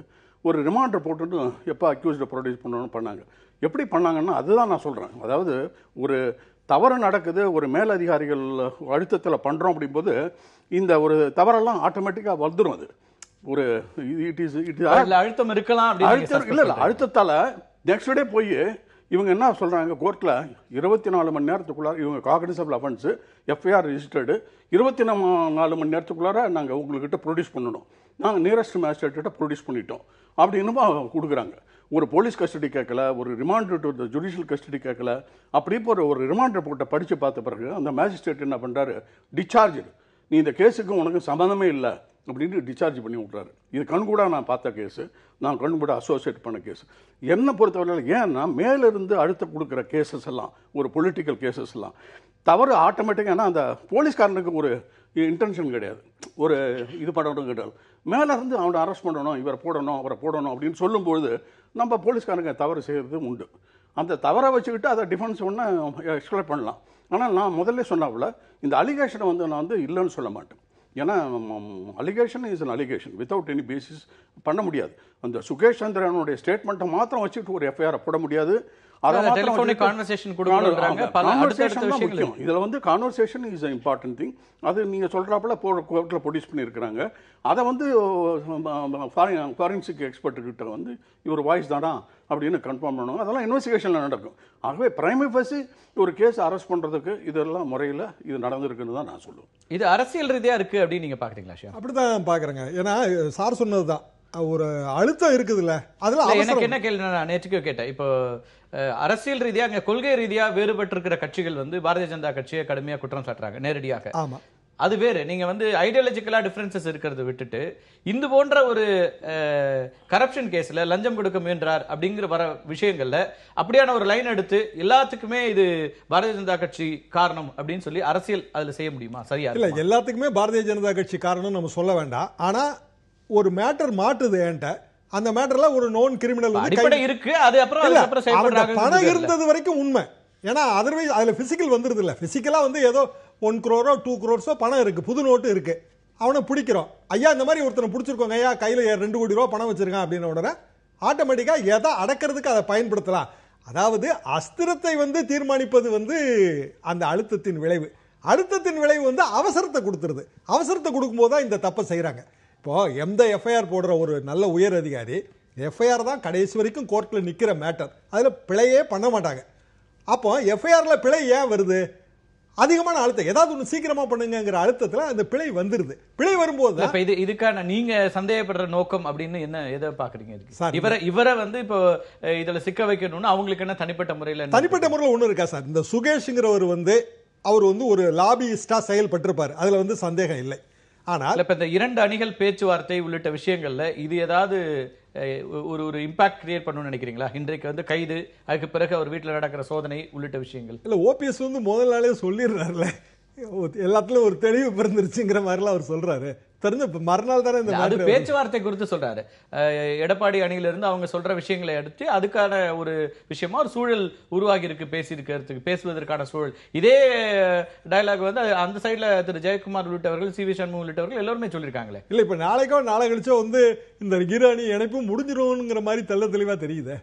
ஒரு ரிமாண்டர் போட்டுட்டு எப்போ அக்யூஸ்டை ப்ரொடியூஸ் பண்ணணும்னு பண்ணாங்க. எப்படி பண்ணாங்கன்னா அதுதான் நான் சொல்கிறேன். அதாவது ஒரு தவறு நடக்குது, ஒரு மேலதிகாரிகள் அழுத்தத்தில் பண்ணுறோம் அப்படிங்கும்போது இந்த ஒரு தவறெல்லாம் ஆட்டோமேட்டிக்காக வந்துடும். அது ஒரு அழுத்தம் இருக்கலாம், இல்லை அழுத்தத்தால் நெக்ஸ்ட் டே போய் இவங்க என்ன சொல்கிறாங்க, கோர்ட்டில் 24 மணி நேரத்துக்குள்ளார இவங்க காக்னிசபிள் அஃபென்ஸு எஃப்ஐஆர் ரிஜிஸ்டர்டு 24 மணி நேரத்துக்குள்ளார நாங்கள் உங்கள்கிட்ட ப்ரொடியூஸ் பண்ணணும், நாங்கள் நியரஸ்ட் மேஜிஸ்ட்ரேட்ட ப்ரொடியூஸ் பண்ணிட்டோம் அப்படின்னு கொடுக்குறாங்க. ஒரு போலீஸ் கஸ்டடி கேட்கல, ஒரு ரிமாண்டர் டு ஜுடிஷியல் கஸ்டடி கேட்கல. அப்படி இப்போ ஒரு ரிமாண்டர் போட்ட படித்து பார்த்த பிறகு அந்த மேஜிஸ்ட்ரேட் என்ன பண்ணுறாரு, டிஸ்சார்ஜ், நீ இந்த கேஸுக்கு உனக்கு சம்மந்தமே இல்லை அப்படின்னு டிஸ்சார்ஜ் பண்ணி விட்றாரு. இது கண்கூட நான் பார்த்த கேஸு, நான் கண்கூட அசோசியேட் பண்ண கேஸ். என்னை பொறுத்தவரையில் ஏன்னா மேலிருந்து அழுத்தம் கொடுக்குற கேசஸ் எல்லாம், ஒரு பொலிட்டிக்கல் கேசஸ் எல்லாம் தவறு ஆட்டோமேட்டிக்காக. ஏன்னா அந்த போலீஸ்காரனுக்கு ஒரு இன்டென்ஷன் கிடையாது, ஒரு இது பண்ணணும் கிடையாது. மேலே இருந்து அவனை அரெஸ்ட் பண்ணணும், இவரை போடணும், அவரை போடணும் அப்படின்னு சொல்லும்பொழுது நம்ம போலீஸ்காரங்க தவறு செய்கிறது உண்டு. அந்த தவறை வச்சுக்கிட்டு அதை டிஃபென்ஸ் ஒன்று எக்ஸ்பிளைன் பண்ணலாம். ஆனால் நான் முதல்ல சொன்னாப்புல இந்த அலிகேஷனை நான் இல்லைன்னு சொல்ல மாட்டேன். ஏன்னா allegation is an allegation, without any basis பண்ண முடியாது. அந்த சுகேஷ் சந்திரனுடைய ஸ்டேட்மெண்ட்டை மாத்திரம் வச்சுட்டு ஒரு எஃப்ஐஆர் போட முடியாது. இதுல வந்து கான்வர்சேஷன் இஸ் இம்பார்ட்டன்ட் திங். அது நீங்க சொல்றாப்புல கோர்ட்ல ப்ரொடியூஸ் பண்ணியிருக்கிறாங்க. அதை வந்து ஃபாரன்சிக் எக்ஸ்பர்ட் கிட்ட வந்து இவர் வாய்ஸ் தானா அப்படின்னு கன்ஃபார்ம் பண்ணுவாங்க. அதெல்லாம் இன்வெஸ்டிகேஷன்ல நடக்கும். ஆகவே பிரைமரி ஃபேஸி ஒரு கேஸ் அரெஸ்ட் பண்றதுக்கு இதெல்லாம் முறையில் இது நடந்திருக்குன்னு தான் நான் சொல்லுவேன். இது அரசியல் ரீதியா இருக்கு அப்படின்னு நீங்க பாக்குறீங்களா? அப்படிதான் பாக்குறேங்க. ஏன்னா சார் சொன்னதுதான் ஒரு அழுத்தம் இருக்குதுல்ல, அதுல எனக்கு என்ன கேள்வி, நான் நேற்றுக்கு கேட்டேன். இப்போ அரசியல் ரீதியா அங்க கொள்கை ரீதியா வேறுபட்டு இருக்கிற கட்சிகள் வந்து பாரதிய ஜனதா கட்சியை கடுமையா குற்றம் சாட்டுறாங்க நேரடியாக. ஆமா, அது வேறு. நீங்க வந்து ஐடியாலஜிக்கலா டிஃபரன்சஸ் இருக்கிறத விட்டுட்டு இந்த போன்ற ஒரு கரப்ஷன் கேஸ்ல லஞ்சம் கொடுக்க முயன்றார் அப்படிங்கிற வர விஷயங்கள்ல அப்படியான ஒரு லைன் எடுத்து எல்லாத்துக்குமே இது பாரதிய ஜனதா கட்சி காரணம் அப்படின்னு சொல்லி அரசியல் அதுல செய்ய முடியுமா? சரியா இல்ல, எல்லாத்துக்குமே பாரதிய ஜனதா கட்சி காரணம் நம்ம சொல்ல வேண்டாம். ஆனா ஒரு மேட்டர் மாட்டுது என்கிட்ட, அந்த மேட்டர்ல ஒரு நோன் கிரிமினல் அடிப்படை இருக்கு. அது அப்புறம் பணம் இருந்தது வரைக்கும் உண்மை. ஏன்னா அதர்வைஸ் அதுல பிசிக்கல் வந்துருது இல்ல. பிசிக்கலா வந்து ஏதோ 1 crore 2 crore பணம் இருக்கு, புது நோட்டு இருக்கு, அவனை பிடிக்கிறோம். ஐயா இந்த மாதிரி ஒருத்தனை பிடிச்சிருக்கோங்க, ஐயா கையில 2 கோடி ரூபாய் பணம் வச்சிருக்கான் அப்படின்னு உடனே ஆட்டோமேட்டிக்கா எதை அடக்கிறதுக்கு அதை பயன்படுத்தலாம். அதாவது அஸ்திரத்தை வந்து தீர்மானிப்பது வந்து அந்த அழுத்தத்தின் விளைவு. அழுத்தத்தின் விளைவு வந்து அவசரத்தை கொடுத்துருது. அவசரத்தை கொடுக்கும்போது தான் இந்த தப்பை செய்யறாங்க. இப்போ எந்த எஃப்ஐஆர் போடுற ஒரு நல்ல உயர் அதிகாரி எஃப்ஐஆர் தான் கடைசி வரைக்கும் கோர்ட்ல நிக்கிற மேட்டர், அதுல பிழையே பண்ண மாட்டாங்க. அப்போ எஃப்ஐஆர்ல பிழை ஏன் வருது? அதிகமான அழுத்தம், ஏதாவது ஒன்று சீக்கிரமா பண்ணுங்கிற அழுத்தத்துல அந்த பிழை வந்துருது. பிழை வரும்போது இதுக்கான நீங்க சந்தேகப்படுற நோக்கம் அப்படின்னு என்ன எதை பாக்குறீங்க? இவரை வந்து இப்போ இதுல சிக்க வைக்கணும்னு அவங்களுக்கு என்ன தனிப்பட்ட முறையில் ஒண்ணு இருக்கா சார்? இந்த சுகேஷ்ங்கிறவர் வந்து அவர் வந்து ஒரு லாபியிஸ்டா செயல்பட்டிருப்பார், அதுல வந்து சந்தேகம் இல்லை. ஆனால் இப்ப இந்த 2 அணிகள் பேச்சுவார்த்தை உள்ளிட்ட விஷயங்கள்ல இது ஏதாவது ஒரு இம்பாக்ட் கிரியேட் பண்ணணும்னு நினைக்கிறீங்களா? இன்றைக்கு வந்து கைது, அதுக்கு பிறகு அவர் வீட்டில் நடக்கிற சோதனை உள்ளிட்ட விஷயங்கள். இல்ல, ஓபிஎஸ் வந்து முதல் நாளே சொல்லிடுறாருல, எல்லாத்துலயும் ஒரு தெளிவு பிறந்துருச்சுங்கிற மாதிரிலாம் அவர் சொல்றாரு. தெரிஞ்ச மறுநாள் தானே இந்த அது பேச்சுவார்த்தை குறித்து சொல்றாரு. எடப்பாடி அணியிலிருந்து அவங்க சொல்ற விஷயங்களை எடுத்து அதுக்கான ஒரு விஷயமா ஒரு சூழல் உருவாகி இருக்கு, பேசுவதற்கான சூழல். இதே டயலாக் வந்து அந்த சைட்ல திரு ஜெயக்குமார் உள்ளிட்டவர்கள், சி வி சண்முகம் உள்ளிட்டவர்கள் எல்லாருமே சொல்லியிருக்காங்களே. இல்ல, இப்ப நாளைக்கோ நாளை கழிச்சோ வந்து இந்த இரு அணி இணைப்பும் முடிஞ்சிரும்ங்கிற மாதிரி தெளிவா தெரியுது.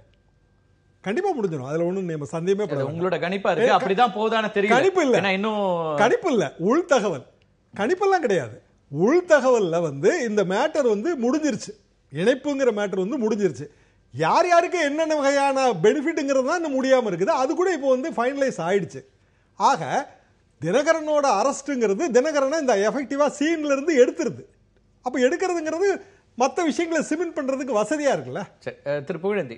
கண்டிப்பா முடிஞ்சிடும், அதுல ஒண்ணும் நம்ம சந்தேகமே படாது. உங்களோட கணிப்பா இருக்கு, அப்படிதான் போதான தெரியும். கணிப்பு இல்ல, இன்னும் கணிப்பு இல்ல, உள் தகவல். கணிப்பெல்லாம் கிடையாது, உள் தகவல்ல வந்து இந்த மேட்டர் வந்து முடிஞ்சிருச்சு, இணைப்புங்கிற மேட்டர் வந்து முடிஞ்சிருச்சு. யார் யாருக்கு என்னென்ன வகையான பெனிஃபிட்ங்கிறது தான் இன்னும் முடியாம இருக்குது. அது கூட இப்போ வந்து ஃபைனலைஸ் ஆயிடுச்சு. ஆக தினகரனோட அரெஸ்ட்ங்கிறது தினகரனை இந்த எஃபெக்டிவா சீன்ல இருந்து எடுத்துருது. அப்ப எடுக்கிறதுங்கிறது மற்ற விஷயங்களை சிமெண்ட் பண்றதுக்கு வசதியா இருக்குல்ல. திரு புகழேந்தி,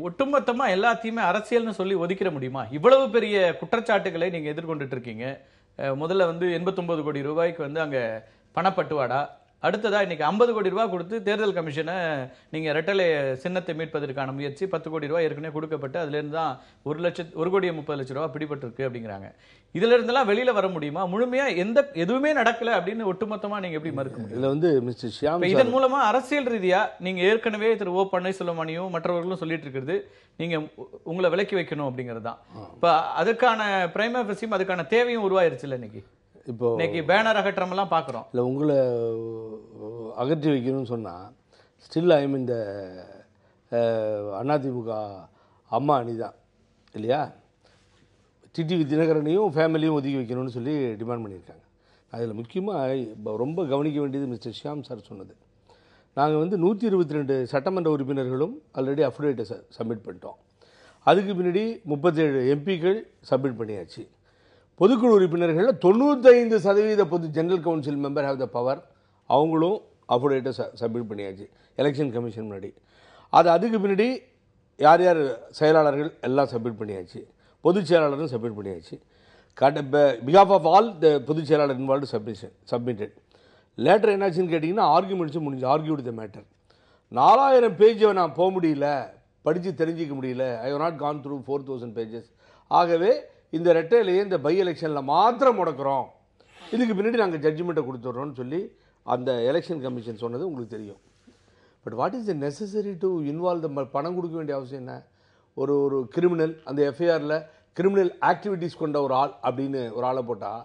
ஒட்டுமொத்தமா எல்லாத்தையுமே அரசியல்னு சொல்லி ஒதுக்கிட முடியுமா? இவ்வளவு பெரிய குற்றச்சாட்டுகளை நீங்க எதிர்கொண்டுட்டு இருக்கீங்க. முதல்ல வந்து 89 கோடி ரூபாய்க்கு வந்து அங்க பணப்பட்டுவாடா, அடுத்ததா இன்னைக்கு 50 கோடி ரூபாய் கொடுத்து தேர்தல் கமிஷனை நீங்க ரெட்டலை சின்னத்தை மீட்பதற்கான முயற்சி 10 கோடி ரூபாய் ஏற்கனவே கொடுக்கப்பட்டு அதுல இருந்து தான் 1,30,30,00,000 ரூபாய் பிடிபட்டிருக்கு அப்படிங்கிறாங்க. இதுல இருந்தெல்லாம் வெளியில வர முடியுமா? முழுமையா எதுவுமே நடக்கல அப்படின்னு ஒட்டுமொத்தமா நீங்க எப்படி மறுக்க முடியும்? இதுல வந்து மிஸ்டர் ஷியாம் இதன் மூலமா அரசியல் ரீதியா நீங்க ஏற்கனவே திரு ஓ பன்னீர்செல்வமணியும் மற்றவர்களும் சொல்லிட்டு இருக்கிறது நீங்க உங்களை விலக்கி வைக்கணும் அப்படிங்கிறது தான். இப்ப அதுக்கான பிரைமா ஃபேசியும் அதுக்கான தேவையும் உருவாயிருச்சுல்ல இன்னைக்கு. இப்போ இன்னைக்கு பேனர் அகற்றம் எல்லாம் பாக்குறோம். இல்லை உங்களை அகற்றி வைக்கணும்னு சொன்னால் ஸ்டில் ஐ மீன் இந்த அதிமுக அம்மா அணி தான் இல்லையா? டிடிவி தினகரனையும் ஃபேமிலியும் ஒதுக்கி வைக்கணும்னு சொல்லி டிமாண்ட் பண்ணியிருக்காங்க. அதில் முக்கியமாக ரொம்ப கவனிக்க வேண்டியது மிஸ்டர் ஷியாம் சார் சொன்னது. நாங்கள் வந்து 122 சட்டமன்ற உறுப்பினர்களும் ஆல்ரெடி அஃபிடேவிட்டை சப்மிட் பண்ணிட்டோம். அதுக்கு பின்னாடி 37 எம்பிக்கள் சப்மிட் பண்ணியாச்சு. பொதுக்குழு உறுப்பினர்கள் 95% பொது general council member have the power, அவங்களும் அஃபிடேவிட்டை சப்மிட் பண்ணியாச்சு எலெக்ஷன் கமிஷன் முன்னாடி. அதுக்கு பின்னாடி யார் யார் செயலாளர்கள் எல்லாம் சப்மிட் பண்ணியாச்சு, பொதுச் செயலாளரும் சப்மிட் பண்ணியாச்சு. பிகாஃப் ஆஃப் ஆல் த பொதுச் செயலாளர் இன்வால்வ்டு சப்மிட்டட். லேட்டர் என்னாச்சுன்னு கேட்டிங்கன்னா ஆர்கியூமெண்ட்ஸும் முடிஞ்சு, ஆர்கியூட் த மேட்டர். 4000 பேஜை நான் போக முடியல, படித்து தெரிஞ்சிக்க முடியல. I have not gone through 4000 pages. ஆகவே இந்த ரெட்டையிலேயே இந்த பை எலெக்ஷனில் மாத்திரம் முடக்கிறோம், இதுக்கு பின்னாடி நாங்கள் ஜட்ஜ்மெண்ட்டை கொடுத்துட்றோம்னு சொல்லி அந்த எலெக்ஷன் கமிஷன் சொன்னது உங்களுக்கு தெரியும். But what is the necessary to involve த பணம் கொடுக்க வேண்டிய அவசியம் என்ன? ஒரு கிரிமினல் அந்த எஃப்ஐஆரில் கிரிமினல் ஆக்டிவிட்டீஸ் கொண்ட ஒரு ஆள் அப்படின்னு ஒரு ஆளை போட்டால்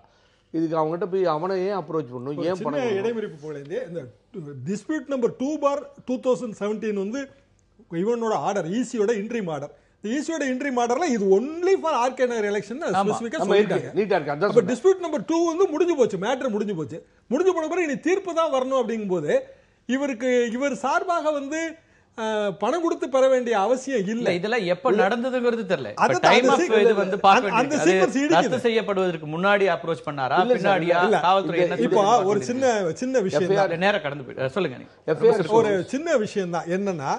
இதுக்கு அவங்ககிட்ட போய் அவனை ஏன் அப்ரோச் பண்ணணும்? ஏன் பணம் இடைமறிப்பு போல இந்த டிஸ்பியூட் நம்பர் 2/2017 வந்து இவனோட ஆர்டர், ஈசியோட இன்ட்ரீம் ஆர்டர். ஈசியோட இன்ட்ரீம் ஆர்டர்ல இது ஒன்லி ஃபார் ஆர்கேனர் எலெக்ஷன் ஸ்பெசிஃபிக்கா சொல்லிட்டாங்க. நீட்டா இருக்கு. அப்ப டிஸ்பியூட் நம்பர் 2 வந்து முடிஞ்சு போச்சு, மேட்டர் முடிஞ்சு போச்சு. முடிஞ்சு போன பிறகு இனி தீர்ப்பு தான் வரணும். அப்படிங்கும்போது இவர் சார்பாக வந்து பணம் கொடுத்து பெற வேண்டிய அவசியம் இல்ல. இதெல்லாம் எப்ப நடந்ததுங்கிறது தெரியல. டைம் ஆஃப் இது வந்து பார்க்க வேண்டியது. ரத்து செய்யப்படுவதற்கு முன்னாடி அப்ரோச் பண்ணாரா பின்னாடியா காவல்துறை என்ன? இப்போ ஒரு சின்ன விஷயம் நேரா கடந்து போய் சொல்லுங்க. ஒரு சின்ன விஷயம் தான் என்னன்னா,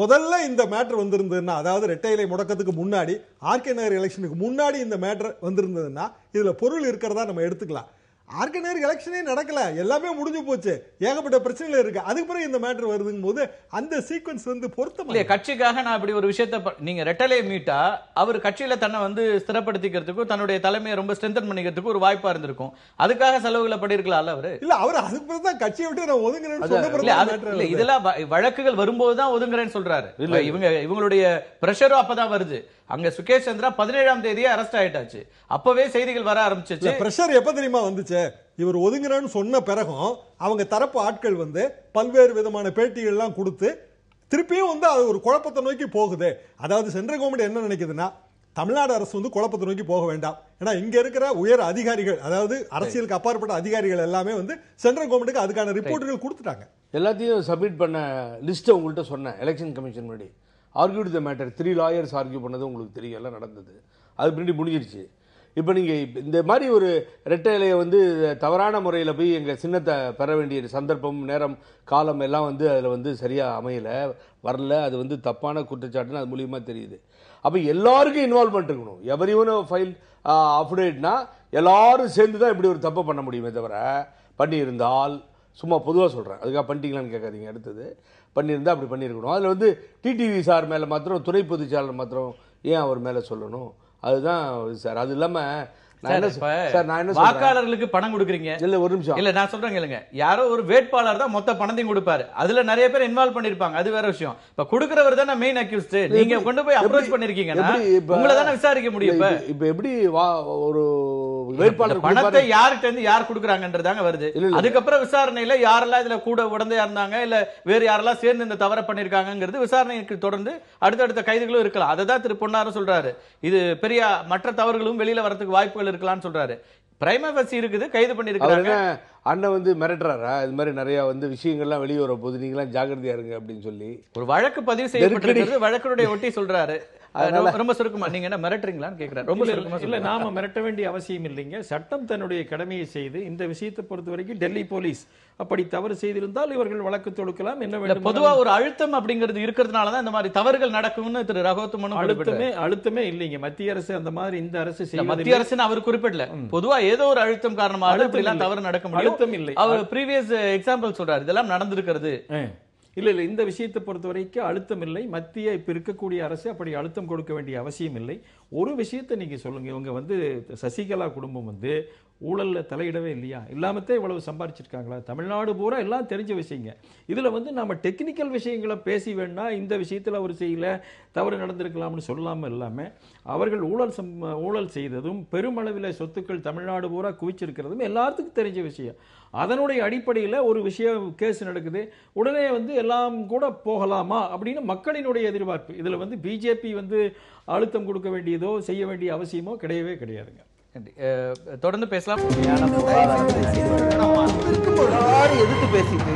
முதல்ல இந்த மேட்டர் வந்திருந்ததுன்னா, அதாவது ரெட்டையிலை முடக்கத்துக்கு முன்னாடி ஆர்கே நகர் எலெக்ஷனுக்கு முன்னாடி இந்த மேட்டர் வந்திருந்ததுன்னா இதுல பொருள் இருக்கிறதா நம்ம எடுத்துக்கலாம். ஆர்கே நகர் எலெக்ஷனே நடக்கல, எல்லாமே முடிஞ்சு போச்சு, ஏகப்பட்ட பிரச்சனைகள் இருக்கு. அதுக்கு பிறகு இந்த மேட்டர் வருதுங்கும் போது அந்த சீக்வன்ஸ் வந்து பொருத்தம் இல்லையா? கட்சிக்காக நான் இப்படி ஒரு விஷயத்தை நீங்க ரெட்டலை மீட்டா அவர் கட்சியில தன்னை வந்து ஸ்திரப்படுத்திக்கிறதுக்கும் தன்னுடைய தலைமையை ரொம்ப ஸ்ட்ரென்தன் பண்ணிக்கிறதுக்கும் ஒரு வாய்ப்பா இருந்திருக்கும். அதுக்காக செலவுகளை பண்ணிருக்கலாம்ல அவரு. இல்ல அவர் அதுக்கு பிறகு தான் கட்சியை விட்டு நான் ஒதுங்குறேன்னு சொன்ன. இதெல்லாம் வழக்குகள் வரும்போதுதான் ஒதுங்குறேன்னு சொல்றாரு. இவங்களுடைய பிரஷரும் அப்பதான் வருது. அங்க சுகேஷ் சந்திரா 17ஆம் தேதியே அரெஸ்ட் ஆயிட்டாச்சு. அப்பவே செய்திகள் வர ஆரம்பிச்சிச்சு. பிரஷர் எப்ப தெரியுமா வந்துச்சு? இவர் ஒதுங்குறேன்னு சொன்ன பிறகும் அவங்க தரப்பு ஆட்கள் வந்து பல்வேறு விதமான பேட்டிகள் எல்லாம் கொடுத்து திருப்பியும் வந்து அது ஒரு குழப்பத்தை நோக்கி போகுது. அதாவது சென்ட்ரல் கவர்மெண்ட் என்ன நினைக்குதுன்னா, தமிழ்நாடு அரசு வந்து குழப்பத்தை நோக்கி போக வேண்டாம். ஏன்னா இங்க இருக்கிற உயர் அதிகாரிகள், அதாவது அரசியலுக்கு அப்பாற்பட்ட அதிகாரிகள் எல்லாமே வந்து சென்ட்ரல் கவர்மெண்ட்டுக்கு அதுக்கான ரிப்போர்ட்டுகள் கொடுத்துட்டாங்க. எல்லாத்தையும் சப்மிட் பண்ண லிஸ்ட்டை உங்கள்கிட்ட சொன்னேன் எலெக்ஷன் கமிஷன் முன்னாடி. Argued the matter 3 lawyers argue பண்ணது உங்களுக்கு தெரியும், எல்லாம் நடந்தது. அது பின்னாடி முடிஞ்சிருச்சு. இப்போ நீங்கள் இந்த மாதிரி ஒரு ரெட்டை இலையை வந்து தவறான முறையில் போய் எங்கள் சின்னத்தை பெற வேண்டிய சந்தர்ப்பம், நேரம், காலம் எல்லாம் வந்து அதில் வந்து சரியாக அமையலை, வரல. அது வந்து தப்பான குற்றச்சாட்டுன்னு அது மூலியமாக தெரியுது. அப்போ எல்லாருக்கும் இன்வால்வ்மெண்ட் இருக்கணும். எவரிவன் ஃபைல் அஃபிடேவிட்னா எல்லாரும் சேர்ந்து தான் இப்படி ஒரு தப்பை பண்ண முடியுமே தவிர, பண்ணியிருந்தால் சும்மா பொதுவாக சொல்கிறேன், அதுக்காக பண்ணிட்டீங்களான்னு கேட்காதீங்க. அடுத்தது பண்ணியிருந்தால் அப்படி பண்ணியிருக்கணும். அதில் வந்து டிடிவி சார் மேலே மாத்திரம், துணை பொதுச்செயலாளர் மாத்திரம் ஏன் அவர் மேலே சொல்லணும்? அதுதான் சார். அது இல்லாமல் வாக்காளர்களுக்கு பணம் கொடுக்குறீங்க இல்ல, ஒரு நிமிஷம் இல்ல நான் சொல்றேன் இல்லங்க, யாரோ ஒரு வேட்பாளர் தான் மொத்த பணத்தையும் கொடுப்பாரு, அதுல நிறைய பேர் இன்வால்வ் பண்ணிருப்பாங்க, அது வேற விஷயம். இப்ப கொடுக்கிறவர் தானே மெயின் அக்யூஸ்ட். நீங்க கொண்டு போய் அப்ரோச் பண்ணிருக்கீங்கன்னா உங்களை தானே விசாரிக்க முடியும். இப்ப எப்படி ஒரு வேட்பாளர் பணத்தை யார்கிட்ட இருந்து யார் கொடுக்குறாங்கன்றதாங்க வருது. அதுக்கப்புறம் விசாரணையில யாரெல்லாம் இதுல கூட உடந்தையா இருந்தாங்க, இல்ல வேற யாரெல்லாம் சேர்ந்து இந்த தவறை பண்ணிருக்காங்கிறது விசாரணைக்கு தொடர்ந்து அடுத்தடுத்த கைதுகளும் இருக்கலாம். அதை தான் திரு பொன்னாரும் சொல்றாரு. இது பெரிய மற்ற தவறுகளும் வெளியில வரதுக்கு வாய்ப்புகள் இருக்கலாம்னு சொல்றாரு. பிரைமா ஃபேசி இருக்குது, கைது பண்ணிருக்காங்க. அண்ணன் வந்து மிரட்டுறாரா, இது மாதிரி நிறைய வந்து விஷயங்கள்லாம் வெளியே வர போது நீங்களாம் ஜாக்கிரதையா இருங்க அப்படின்னு சொல்லி ஒரு வழக்கு பதிவு செய்யப்பட்டிருக்கிறது. வழக்குடைய ஒட்டி சொல்றாரு. ரொம்ப சுருக்கமா நீங்க என்ன மிரட்டுறீங்களான்னு கேக்குறாரு. ரொம்ப சுருக்கமா இல்ல, நாம மிரட்ட வேண்டிய அவசியம் இல்லைங்க. சட்டம் தன்னுடைய கடமையை செய்து இந்த விஷயத்தை பொறுத்த வரைக்கும் டெல்லி போலீஸ் அப்படி தவறு செய்திருந்தால் இவர்கள் வழக்கு தொடுக்கலாம். என்ன வேண்டும், பொதுவா ஒரு அழுத்தம் அப்படிங்கிறது இருக்கிறதுனாலதான் இந்த மாதிரி தவறுகள் நடக்கும்னு திரு ரகோத்தமனும் அழுத்தமே இல்லைங்க. மத்திய அரசு அந்த மாதிரி இந்த அரசு செய்வதில்லை. மத்திய அரசு அவர் குறிப்பிடல, பொதுவா ஏதோ ஒரு அழுத்தம் காரணமாக தவறு நடக்க முடியும். அழுத்தம் இல்லை. அவர் பிரீவியஸ் எக்ஸாம்பிள் சொல்றாரு, இதெல்லாம் நடந்திருக்கிறது. இல்ல இந்த விஷயத்தை பொறுத்த வரைக்கும் அழுத்தம் இல்லை. மத்திய இப்ப இருக்கக்கூடிய அரசு அப்படி அழுத்தம் கொடுக்க வேண்டிய அவசியம் இல்லை. ஒரு விஷயத்தை நீங்க சொல்லுங்க, இவங்க சசிகலா குடும்பம் ஊழல்ல தலையிடவே இல்லையா? இல்லாமத்தே இவ்வளவு சம்பாரிச்சிருக்காங்களா? தமிழ்நாடு பூரா எல்லாம் தெரிஞ்ச விஷயங்க. இதுல நாம டெக்னிக்கல் விஷயங்களை பேசி வேணா இந்த விஷயத்துல அவர் செய்யல, தவறு நடந்திருக்கலாம்னு சொல்லாம இல்லாம அவர்கள் ஊழல் செய்ததும் பெருமளவில் சொத்துக்கள் தமிழ்நாடு பூரா குவிச்சிருக்கிறதும் எல்லாத்துக்கும் தெரிஞ்ச விஷயம். அதனுடைய அடிப்படையில் ஒரு விஷயம் கேஸ் நடக்குது, உடனே எல்லாம் கூட போகலாமா அப்படின்னு மக்களினுடைய எதிர்பார்ப்பு. இதுல பிஜேபி அழுத்தம் கொடுக்க வேண்டியதோ செய்ய வேண்டிய அவசியமோ கிடையவே கிடையாதுங்க. தொடர்ந்து பேசலாம். எதிர்த்து பேசிட்டு